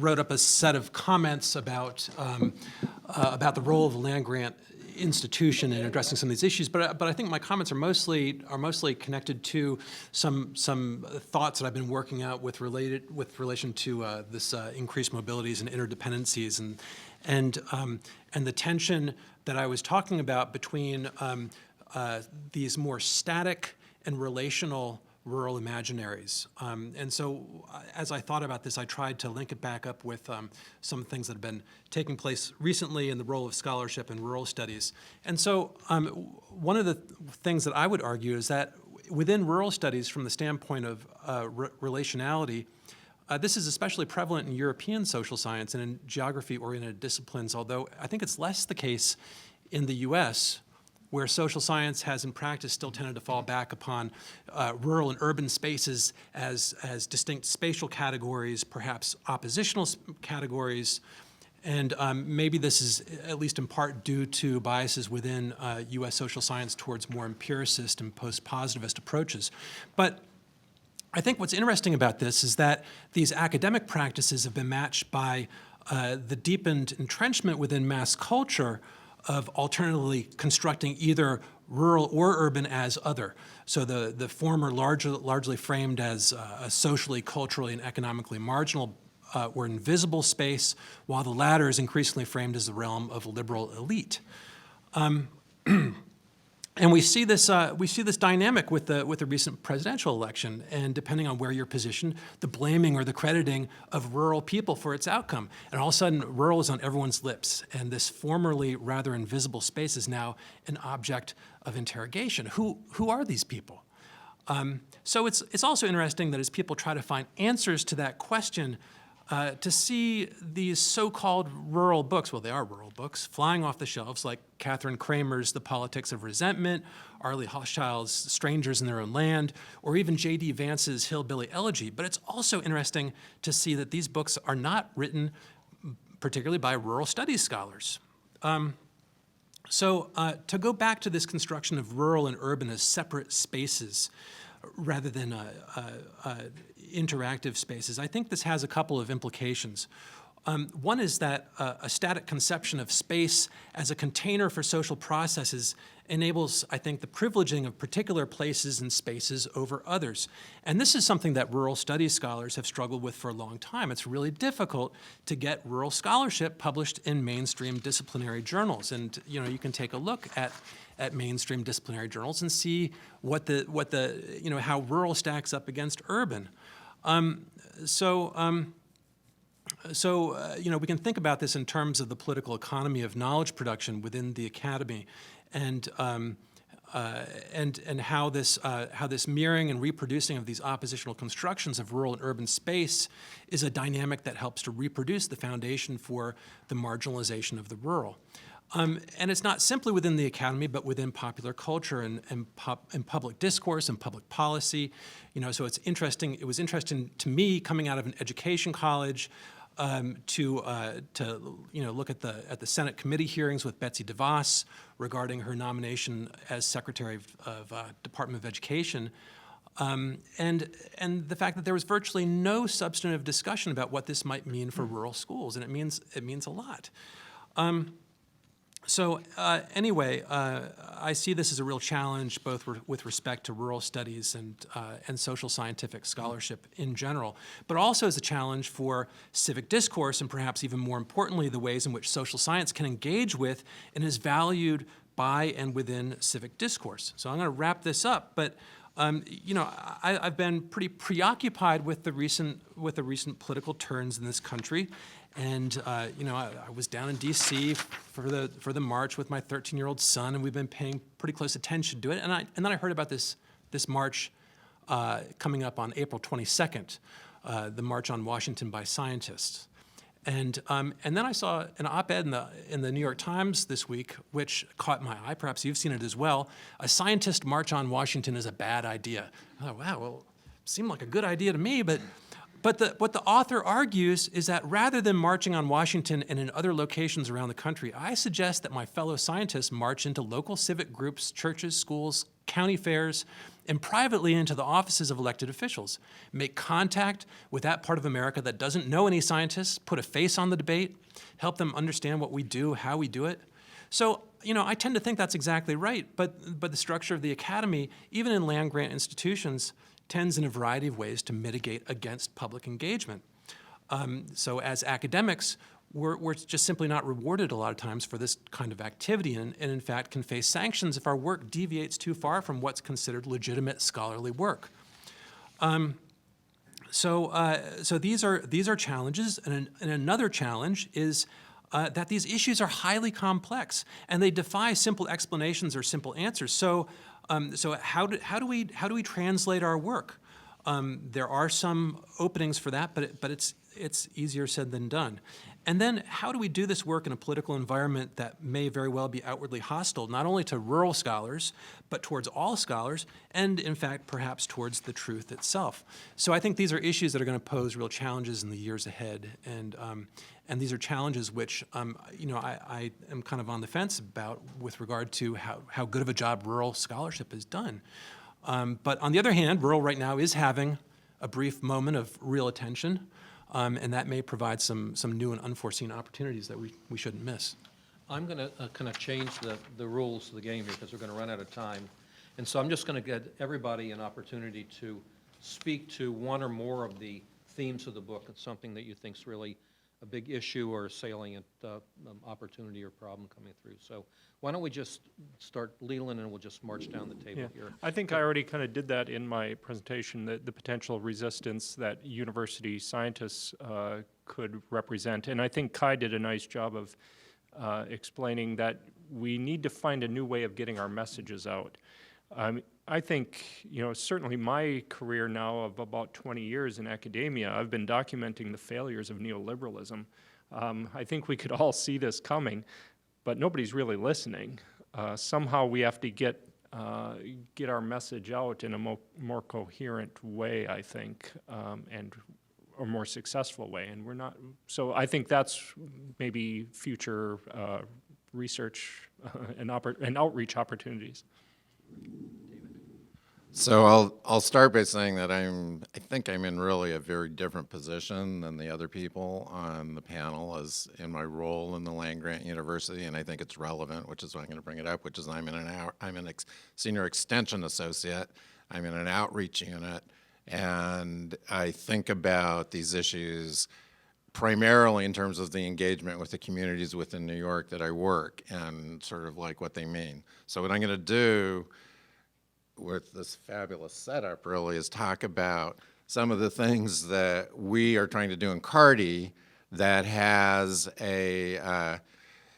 wrote up a set of comments about the role of the land-grant institution in addressing some of these issues, but I think my comments are mostly connected to some thoughts that I've been working out with relation to this increased mobilities and interdependencies and the tension that I was talking about between these more static and relational rural imaginaries. And so as I thought about this, I tried to link it back up with some things that have been taking place recently in the role of scholarship in rural studies. And so one of the things that I would argue is that within rural studies, from the standpoint of relationality, this is especially prevalent in European social science and in geography-oriented disciplines, although I think it's less the case in the US, where social science has in practice still tended to fall back upon rural and urban spaces as distinct spatial categories, perhaps oppositional categories, and maybe this is at least in part due to biases within US social science towards more empiricist and post-positivist approaches. But I think what's interesting about this is that these academic practices have been matched by the deepened entrenchment within mass culture of alternatively constructing either rural or urban as other. So the former largely framed as a socially, culturally, and economically marginal or invisible space, while the latter is increasingly framed as the realm of a liberal elite. And we see this dynamic with the recent presidential election, and depending on where you're positioned, the blaming or the crediting of rural people for its outcome. And all of a sudden, rural is on everyone's lips, and this formerly rather invisible space is now an object of interrogation. Who are these people? So it's also interesting that as people try to find answers to that question, to see these so-called rural books, well, they are rural books, flying off the shelves, like Catherine Kramer's The Politics of Resentment, Arlie Hochschild's Strangers in Their Own Land, or even J.D. Vance's Hillbilly Elegy. But it's also interesting to see that these books are not written particularly by rural studies scholars. So to go back to this construction of rural and urban as separate spaces rather than interactive spaces, I think this has a couple of implications. One is that a static conception of space as a container for social processes enables, I think, the privileging of particular places and spaces over others. And this is something that rural studies scholars have struggled with for a long time. It's really difficult to get rural scholarship published in mainstream disciplinary journals. And you can take a look at mainstream disciplinary journals and see how rural stacks up against urban. So we can think about this in terms of the political economy of knowledge production within the academy, and how this mirroring and reproducing of these oppositional constructions of rural and urban space is a dynamic that helps to reproduce the foundation for the marginalization of the rural. And it's not simply within the academy, but within popular culture and public discourse and public policy. So it's interesting. It was interesting to me coming out of an education college to look at the Senate committee hearings with Betsy DeVos regarding her nomination as Secretary of Department of Education, and the fact that there was virtually no substantive discussion about what this might mean for rural schools, and it means a lot. Anyway, I see this as a real challenge, both with respect to rural studies and social scientific scholarship in general, but also as a challenge for civic discourse, and perhaps even more importantly, the ways in which social science can engage with and is valued by and within civic discourse. So I'm going to wrap this up, but I've been pretty preoccupied with the recent political turns in this country. And I was down in D.C. for the march with my 13-year-old son, and we've been paying pretty close attention to it. And then I heard about this march coming up on April 22nd, the March on Washington by Scientists. And then I saw an op-ed in the New York Times this week, which caught my eye. Perhaps you've seen it as well. A scientist march on Washington is a bad idea. I thought, wow, well, seemed like a good idea to me, but what the author argues is that rather than marching on Washington and in other locations around the country, I suggest that my fellow scientists march into local civic groups, churches, schools, county fairs, and privately into the offices of elected officials. Make contact with that part of America that doesn't know any scientists, put a face on the debate, help them understand what we do, how we do it. So, I tend to think that's exactly right, but the structure of the academy, even in land-grant institutions, tends in a variety of ways to mitigate against public engagement. So as academics, we're just simply not rewarded a lot of times for this kind of activity, and in fact can face sanctions if our work deviates too far from what's considered legitimate scholarly work. So these are challenges, and another challenge is that these issues are highly complex and they defy simple explanations or simple answers. So how do we translate our work? There are some openings for that, but it's easier said than done. And then how do we do this work in a political environment that may very well be outwardly hostile, not only to rural scholars, but towards all scholars, and in fact, perhaps towards the truth itself? So I think these are issues that are going to pose real challenges in the years ahead, and these are challenges which I am kind of on the fence about with regard to how good of a job rural scholarship has done. But on the other hand, rural right now is having a brief moment of real attention. And that may provide some new and unforeseen opportunities that we shouldn't miss. I'm going to kind of change the rules of the game here because we're going to run out of time. And so I'm just going to get everybody an opportunity to speak to one or more of the themes of the book. It's something that you think is really a big issue or a salient opportunity or problem coming through. So why don't we just start, Leland, and we'll just march down the table here. I think I already kind of did that in my presentation, the potential resistance that university scientists could represent. And I think Kai did a nice job of explaining that we need to find a new way of getting our messages out. I think, certainly my career now of about 20 years in academia, I've been documenting the failures of neoliberalism. I think we could all see this coming, but nobody's really listening. Somehow we have to get our message out in a more coherent way, I think, and a more successful way. And we're not. So I think that's maybe future research and outreach opportunities. So I'll start by saying that I think I'm in really a very different position than the other people on the panel as in my role in the land-grant university, and I think it's relevant, which is why I'm going to bring it up, which is I'm a senior extension associate. I'm in an outreach unit, and I think about these issues primarily in terms of the engagement with the communities within New York that I work and sort of like what they mean. So what I'm going to do with this fabulous setup really is talk about some of the things that we are trying to do in CARDI that has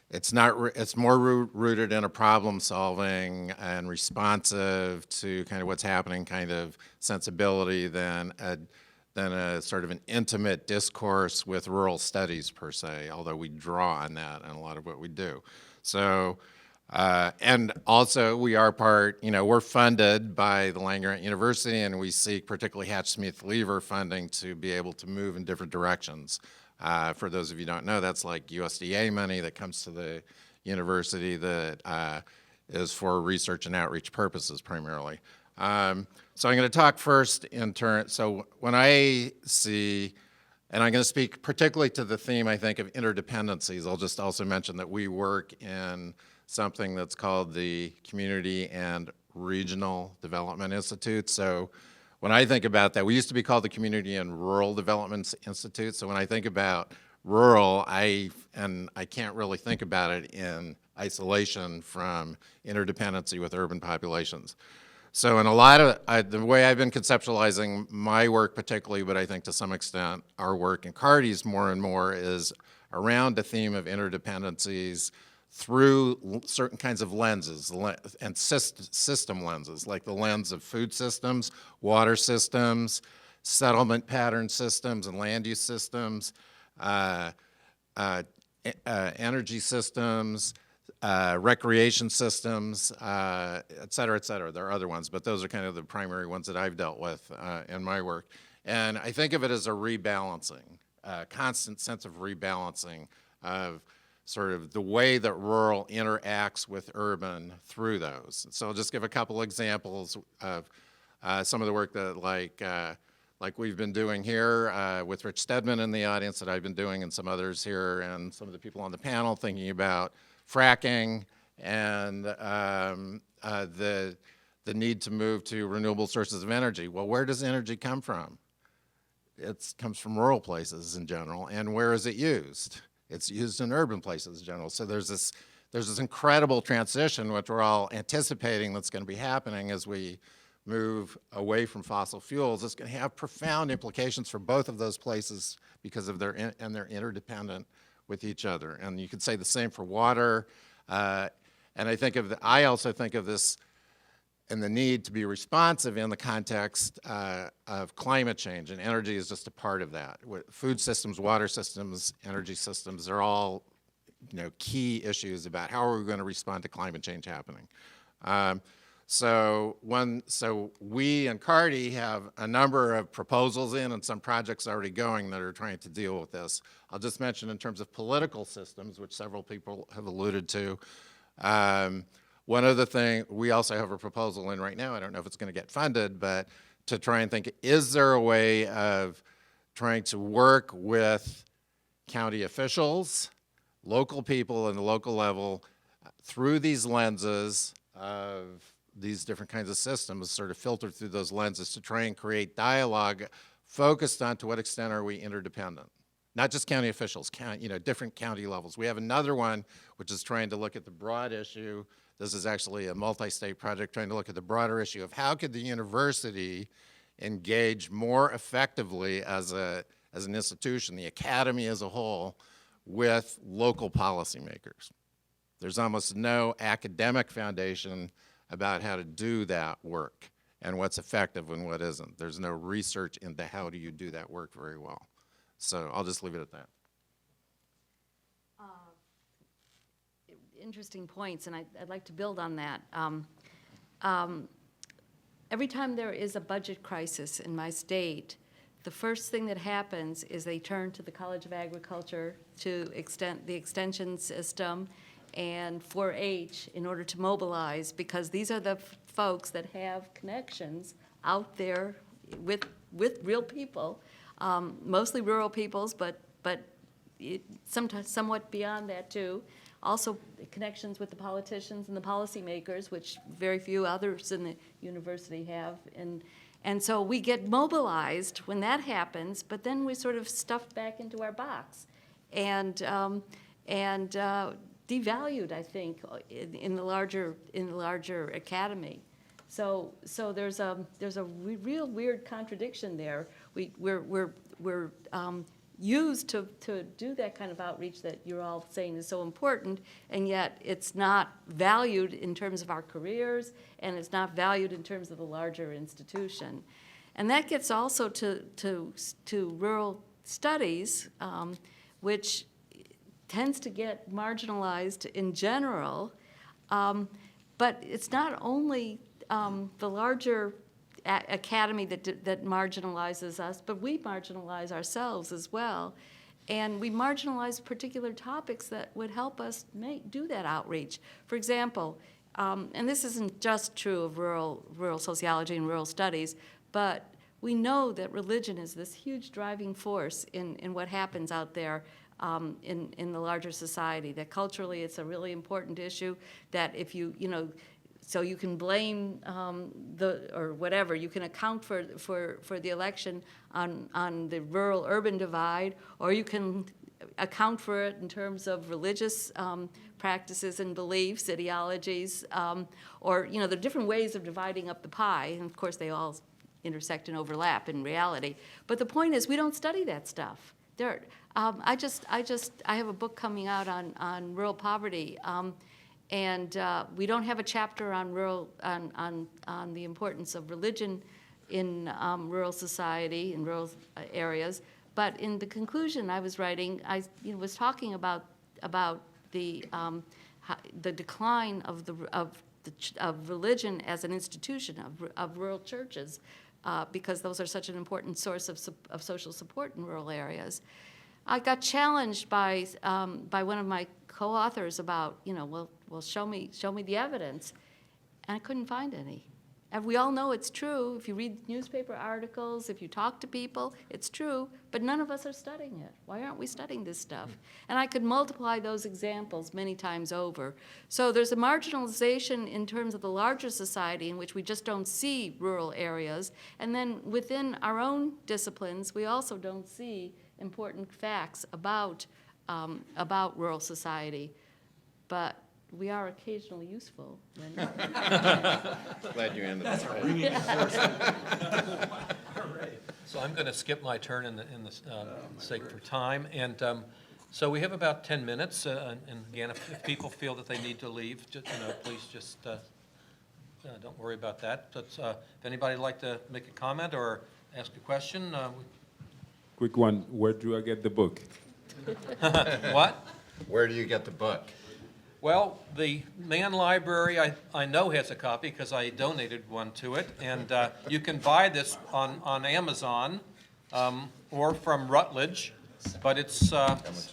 it's more rooted in a problem solving and responsive to kind of what's happening kind of sensibility than a sort of an intimate discourse with rural studies per se, although we draw on that in a lot of what we do. So And also, we are part, we're funded by the land-grant university, and we seek particularly Hatch-Smith-Lever funding to be able to move in different directions. For those of you who don't know, that's like USDA money that comes to the university that is for research and outreach purposes primarily. So I'm going to talk first so when I see, and I'm going to speak particularly to the theme, I think, of interdependencies. I'll just also mention that we work in something that's called the Community and Regional Development Institute. So when I think about that, we used to be called the Community and Rural Development Institute. So when I think about rural, I can't really think about it in isolation from interdependency with urban populations. So in a lot of, the way I've been conceptualizing my work particularly, but I think to some extent our work in CARDI's more and more, is around the theme of interdependencies through certain kinds of lenses and system lenses, like the lens of food systems, water systems, settlement pattern systems and land use systems, energy systems, recreation systems, et cetera, et cetera. There are other ones, but those are kind of the primary ones that I've dealt with in my work. And I think of it as a rebalancing, a constant sense of rebalancing of sort of the way that rural interacts with urban through those. So I'll just give a couple examples of some of the work that like we've been doing here with Rich Stedman in the audience, that I've been doing, and some others here, and some of the people on the panel thinking about fracking and the need to move to renewable sources of energy. Well, where does energy come from? It comes from rural places in general. And where is it used? It's used in urban places in general. So there's this incredible transition, which we're all anticipating that's going to be happening as we move away from fossil fuels. It's going to have profound implications for both of those places because of they're interdependent with each other. And you could say the same for water. And I also think of this and the need to be responsive in the context of climate change, and energy is just a part of that. Food systems, water systems, energy systems, they're all key issues about how are we going to respond to climate change happening. So we and CARDI have a number of proposals in and some projects already going that are trying to deal with this. I'll just mention in terms of political systems, which several people have alluded to. One other thing, we also have a proposal in right now, I don't know if it's going to get funded, but to try and think, is there a way of trying to work with county officials, local people in the local level, through these lenses of these different kinds of systems, sort of filtered through those lenses to try and create dialogue focused on to what extent are we interdependent. Not just county officials, different county levels. We have another one which is trying to look at the broad issue. This is actually a multi-state project trying to look at the broader issue of how could the university engage more effectively as an institution, the academy as a whole, with local policymakers. There's almost no academic foundation about how to do that work and what's effective and what isn't. There's no research into how do you do that work very well. So I'll just leave it at that. Interesting points, and I'd like to build on that. Every time there is a budget crisis in my state, the first thing that happens is they turn to the College of Agriculture, to the extension system, and 4-H in order to mobilize, because these are the folks that have connections out there with real people, mostly rural peoples, but sometimes somewhat beyond that too. Also connections with the politicians and the policymakers, which very few others in the university have. And so we get mobilized when that happens, but then we sort of stuffed back into our box and devalued, I think, in the larger academy. So there's a real weird contradiction there. We're used to do that kind of outreach that you're all saying is so important, and yet it's not valued in terms of our careers, and it's not valued in terms of the larger institution. And that gets also to rural studies, which tends to get marginalized in general, But it's not only the larger academy that marginalizes us, but we marginalize ourselves as well. And we marginalize particular topics that would help us do that outreach. For example, and this isn't just true of rural sociology and rural studies, but we know that religion is this huge driving force in what happens out there in the larger society, that culturally it's a really important issue, that if so you can blame or whatever, you can account for the election on the rural-urban divide, or you can account for it in terms of religious practices and beliefs, ideologies, or the different ways of dividing up the pie, and of course they all intersect and overlap in reality. But the point is, we don't study that stuff. I have a book coming out on rural poverty, and we don't have a chapter on on the importance of religion in rural society, in rural areas. But in the conclusion I was writing, I was talking about the decline of religion as an institution of rural churches, because those are such an important source of social support in rural areas. I got challenged by one of my co-authors about, well, show me the evidence, and I couldn't find any. And we all know it's true. If you read newspaper articles, if you talk to people, it's true, but none of us are studying it. Why aren't we studying this stuff? And I could multiply those examples many times over. So there's a marginalization in terms of the larger society in which we just don't see rural areas, and then within our own disciplines, we also don't see important facts about rural society, but we are occasionally useful. Glad you ended that. So I'm going to skip my turn in the sake for time, and so we have about 10 minutes. And again, if people feel that they need to leave, please just don't worry about that. But if anybody would like to make a comment or ask a question, Quick one, where do I get the book? what? Where do you get the book? Well, the Mann Library, I know has a copy because I donated one to it, and you can buy this on Amazon or from Routledge, but it's,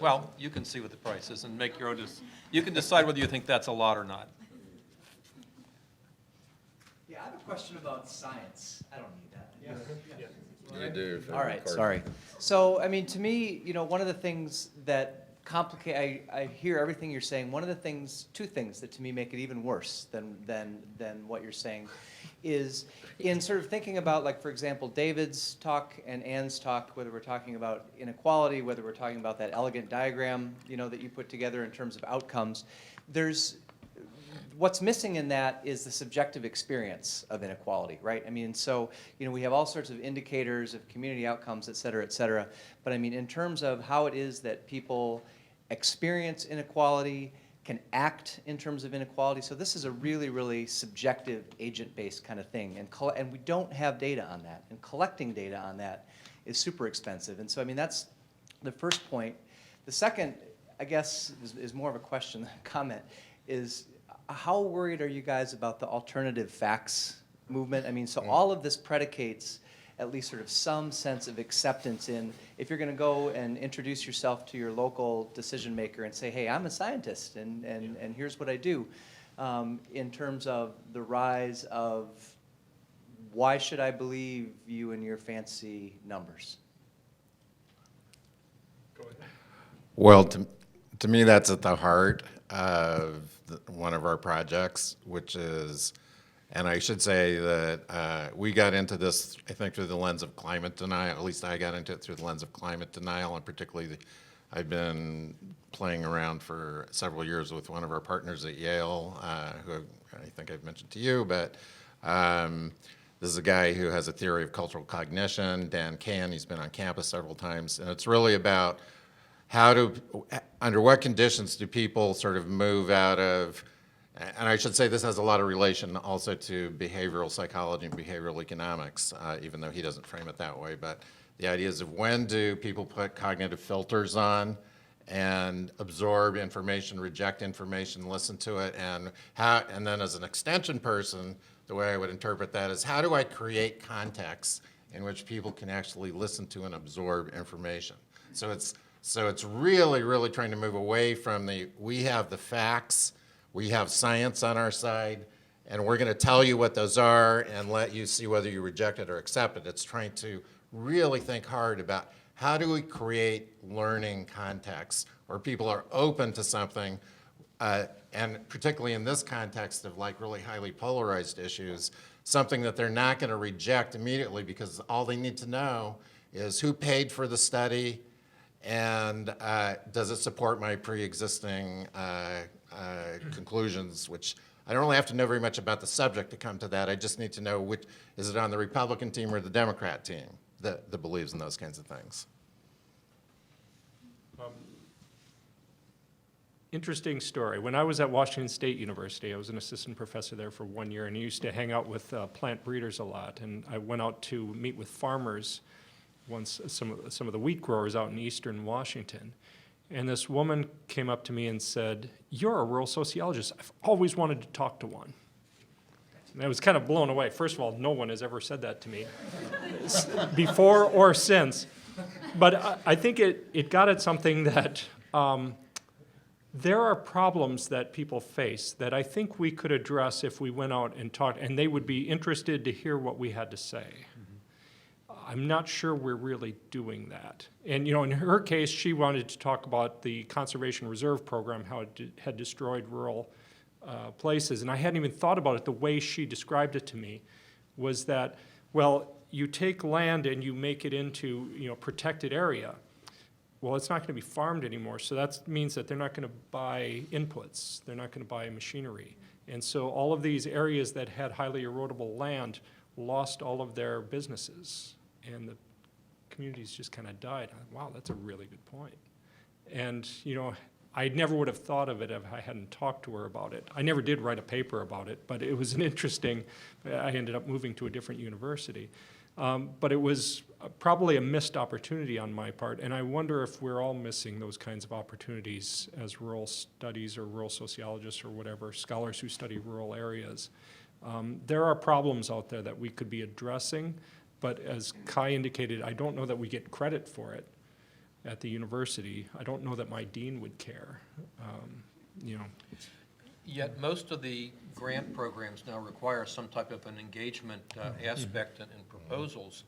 well, you can see what the price is and make your own, you can decide whether you think that's a lot or not. Yeah, I have a question about science. I don't need that. Yeah. You do. for the All right, recording. sorry. So, I mean, to me, one of the things that complicate, I hear everything you're saying. One of the things, two things that to me make it even worse than what you're saying is in sort of thinking about, like, for example, David's talk and Ann's talk, whether we're talking about inequality, whether we're talking about that elegant diagram, that you put together in terms of outcomes, what's missing in that is the subjective experience of inequality, right? I mean, so, we have all sorts of indicators of community outcomes, et cetera, but I mean, in terms of how it is that people experience inequality, can act in terms of inequality, so this is a really, really subjective, agent-based kind of thing, and we don't have data on that, and collecting data on that is super expensive, and so, I mean, that's the first point. The second, I guess, is more of a question than a comment, is how worried are you guys about the alternative facts movement? I mean, so all of this predicates at least sort of some sense of acceptance in, if you're going to go and introduce yourself to your local decision maker and say, hey, I'm a scientist and here's what I do, in terms of the rise of why should I believe you and your fancy numbers? Go ahead. Well, to me, that's at the heart of one of our projects, which is, and I should say that we got into this, I think, through the lens of climate denial. At least I got into it through the lens of climate denial, and particularly I've been playing around for several years with one of our partners at Yale, who I think I've mentioned to you, but this is a guy who has a theory of cultural cognition, Dan Kahn. He's been on campus several times, and it's really about under what conditions do people sort of move out of, and I should say this has a lot of relation also to behavioral psychology and behavioral economics, even though he doesn't frame it that way, but the idea is of when do people put cognitive filters on and absorb information, reject information, listen to it, and then as an extension person, the way I would interpret that is, how do I create contexts in which people can actually listen to and absorb information? So it's really, really trying to move away from we have the facts, we have science on our side, and we're going to tell you what those are and let you see whether you reject it or accept it. It's trying to really think hard about, how do we create learning contexts where people are open to something, and particularly in this context of like really highly polarized issues, something that they're not going to reject immediately because all they need to know is who paid for the study and does it support my pre-existing conclusions, which I don't really have to know very much about the subject to come to that. I just need to know is it on the Republican team or the Democrat team that believes in those kinds of things. Interesting story. When I was at Washington State University, I was an assistant professor there for 1 year, and I used to hang out with plant breeders a lot. And I went out to meet with farmers once, some of the wheat growers out in eastern Washington. And this woman came up to me and said, "You're a rural sociologist. I've always wanted to talk to one." And I was kind of blown away. First of all, no one has ever said that to me before or since. But I think it got at something that there are problems that people face that I think we could address if we went out and talked, and they would be interested to hear what we had to say. I'm not sure we're really doing that. And in her case, she wanted to talk about the Conservation Reserve Program, how it had destroyed rural places. And I hadn't even thought about it. The way she described it to me was that, well, you take land and you make it into protected area. Well, it's not going to be farmed anymore, so that means that they're not going to buy inputs. They're not going to buy machinery. And so all of these areas that had highly erodible land lost all of their businesses, and the communities just kind of died. Wow, that's a really good point. And, I never would have thought of it if I hadn't talked to her about it. I never did write a paper about it, but it was an interesting, I ended up moving to a different university. But it was probably a missed opportunity on my part, and I wonder if we're all missing those kinds of opportunities as rural studies or rural sociologists or whatever, scholars who study rural areas. There are problems out there that we could be addressing, but as Kai indicated, I don't know that we get credit for it at the university. I don't know that my dean would care. Yet most of the grant programs now require some type of an engagement aspect in proposals.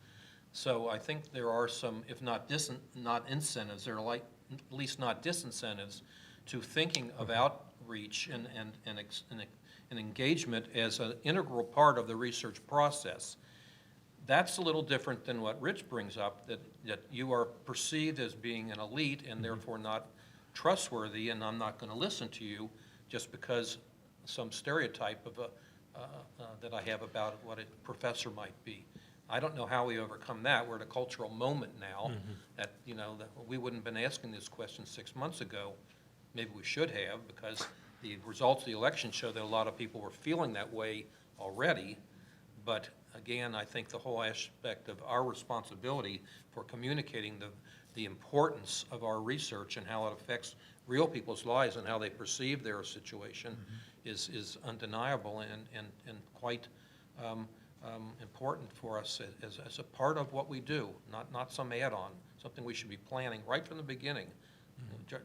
So I think there are some, if not incentives, there are at least not disincentives to thinking of outreach and engagement as an integral part of the research process. That's a little different than what Rich brings up, that you are perceived as being an elite and therefore not trustworthy, and I'm not going to listen to you just because some stereotype of that I have about what a professor might be. I don't know how we overcome that. We're at a cultural moment now that that we wouldn't have been asking this question 6 months ago. Maybe we should have, because the results of the election show that a lot of people were feeling that way already. But again, I think the whole aspect of our responsibility for communicating the importance of our research and how it affects real people's lives and how they perceive their situation is undeniable and quite important for us as a part of what we do, not some add-on, something we should be planning right from the beginning. You're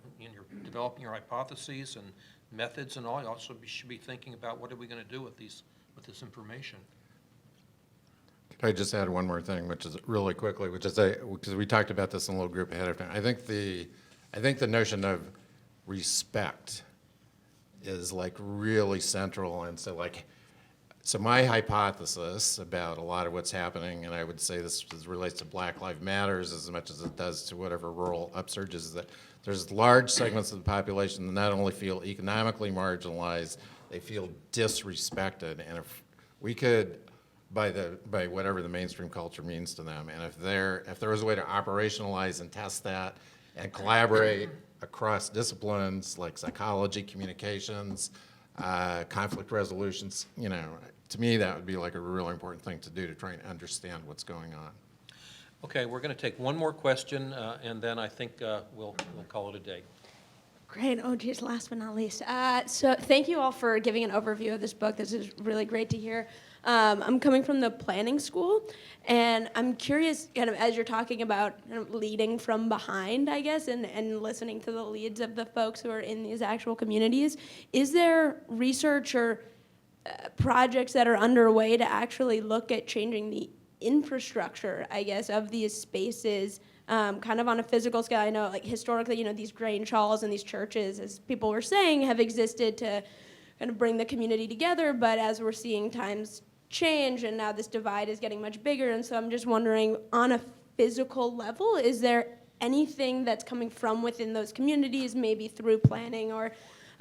developing your hypotheses and methods and all. You also should be thinking about what are we going to do with this information. Could I just add one more thing, which is really quickly, which is because we talked about this in a little group ahead of time. I think the notion of respect is like really central, and so my hypothesis about a lot of what's happening, and I would say this relates to Black Lives Matters as much as it does to whatever rural upsurges, is that there's large segments of the population that not only feel economically marginalized, they feel disrespected, and if we could, by whatever the mainstream culture means to them, and if there was a way to operationalize and test that and collaborate across disciplines like psychology, communications, conflict resolutions, to me that would be like a really important thing to do to try and understand what's going on. Okay, we're going to take one more question, and then I think we'll call it a day. Great. Oh, geez, last but not least. So thank you all for giving an overview of this book. This is really great to hear. I'm coming from the planning school, and I'm curious, kind of as you're talking about kind of leading from behind, I guess, and listening to the leads of the folks who are in these actual communities, is there research or projects that are underway to actually look at changing the infrastructure, I guess, of these spaces, kind of on a physical scale? I know, like, historically, you know, these Grange halls and these churches, as people were saying, have existed to kind of bring the community together, but as we're seeing times change, and now this divide is getting much bigger, and so I'm just wondering, on a physical level, is there anything that's coming from within those communities, maybe through planning or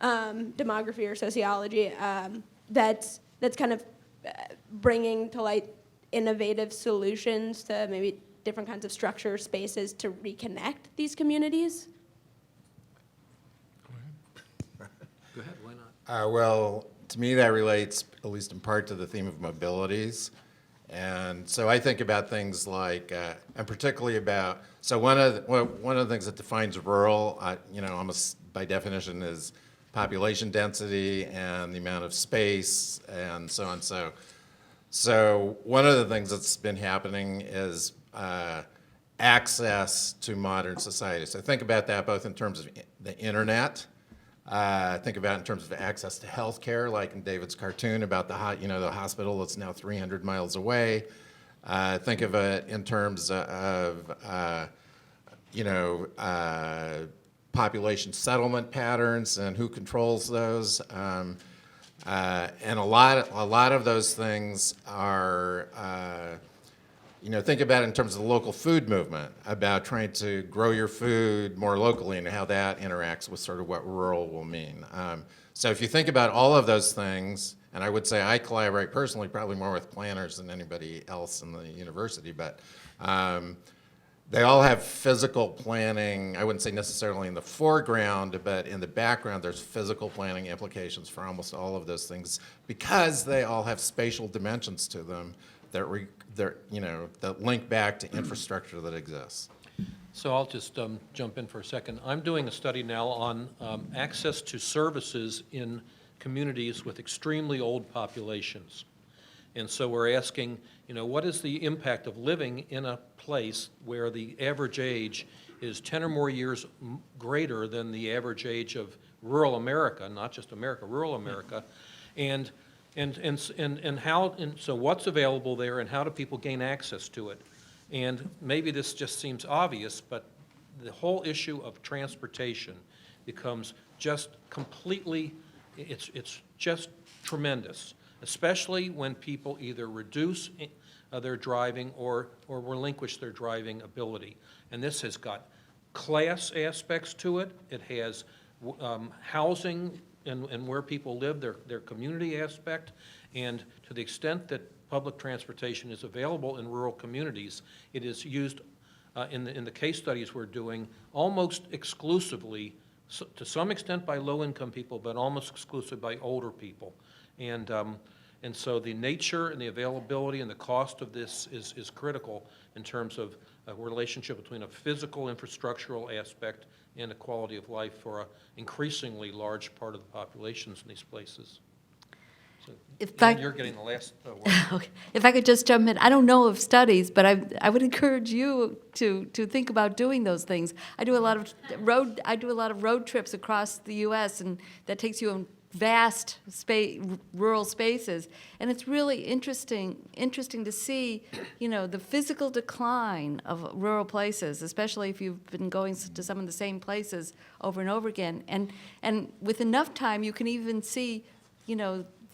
demography or sociology, that's kind of bringing to light innovative solutions to maybe different kinds of structure spaces to reconnect these communities? Go ahead, why not? Well, to me, that relates, at least in part, to the theme of mobilities. And so I think about things like, and particularly about, so one of the things that defines rural, you know, almost by definition, is population density and the amount of space and so on. So one of the things that's been happening is access to modern society. So think about that both in terms of the internet. Think about it in terms of access to healthcare, like in David's cartoon about the hospital that's now 300 miles away. Think of it in terms of population settlement patterns and who controls those. And a lot of those things are. Think about it in terms of the local food movement, about trying to grow your food more locally and how that interacts with sort of what rural will mean. So if you think about all of those things, and I would say I collaborate personally probably more with planners than anybody else in the university, but they all have physical planning, I wouldn't say necessarily in the foreground, but in the background there's physical planning implications for almost all of those things because they all have spatial dimensions to them that link back to infrastructure that exists. So I'll just jump in for a second. I'm doing a study now on access to services in communities with extremely old populations. And so we're asking, what is the impact of living in a place where the average age is 10 or more years greater than the average age of rural America, not just America, rural America, and so what's available there and how do people gain access to it? And maybe this just seems obvious, but the whole issue of transportation becomes just completely, it's just tremendous, especially when people either reduce their driving or relinquish their driving ability. And this has got class aspects to it. It has housing and where people live, their community aspect, and to the extent that public transportation is available in rural communities, it is used in the case studies we're doing almost exclusively, to some extent by low-income people, but almost exclusively by older people. And so the nature and the availability and the cost of this is critical in terms of a relationship between a physical infrastructural aspect and a quality of life for an increasingly large part of the populations in these places. So, you're getting the last word. Okay. If I could just jump in, I don't know of studies, but I would encourage you to think about doing those things. I do a lot of road trips across the U.S. and that takes you in vast rural spaces, and it's really interesting to see, the physical decline of rural places, especially if you've been going to some of the same places over and over again. And with enough time, you can even see,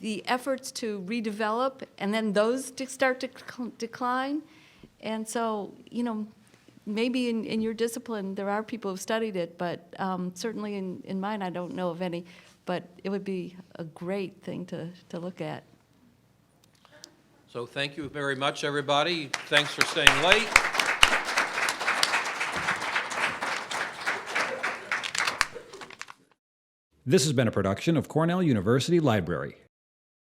the efforts to redevelop, and then those start to decline. And so, maybe in your discipline there are people who've studied it, but certainly in mine I don't know of any. But it would be a great thing to look at. So thank you very much, everybody. Thanks for staying late. This has been a production of Cornell University Library.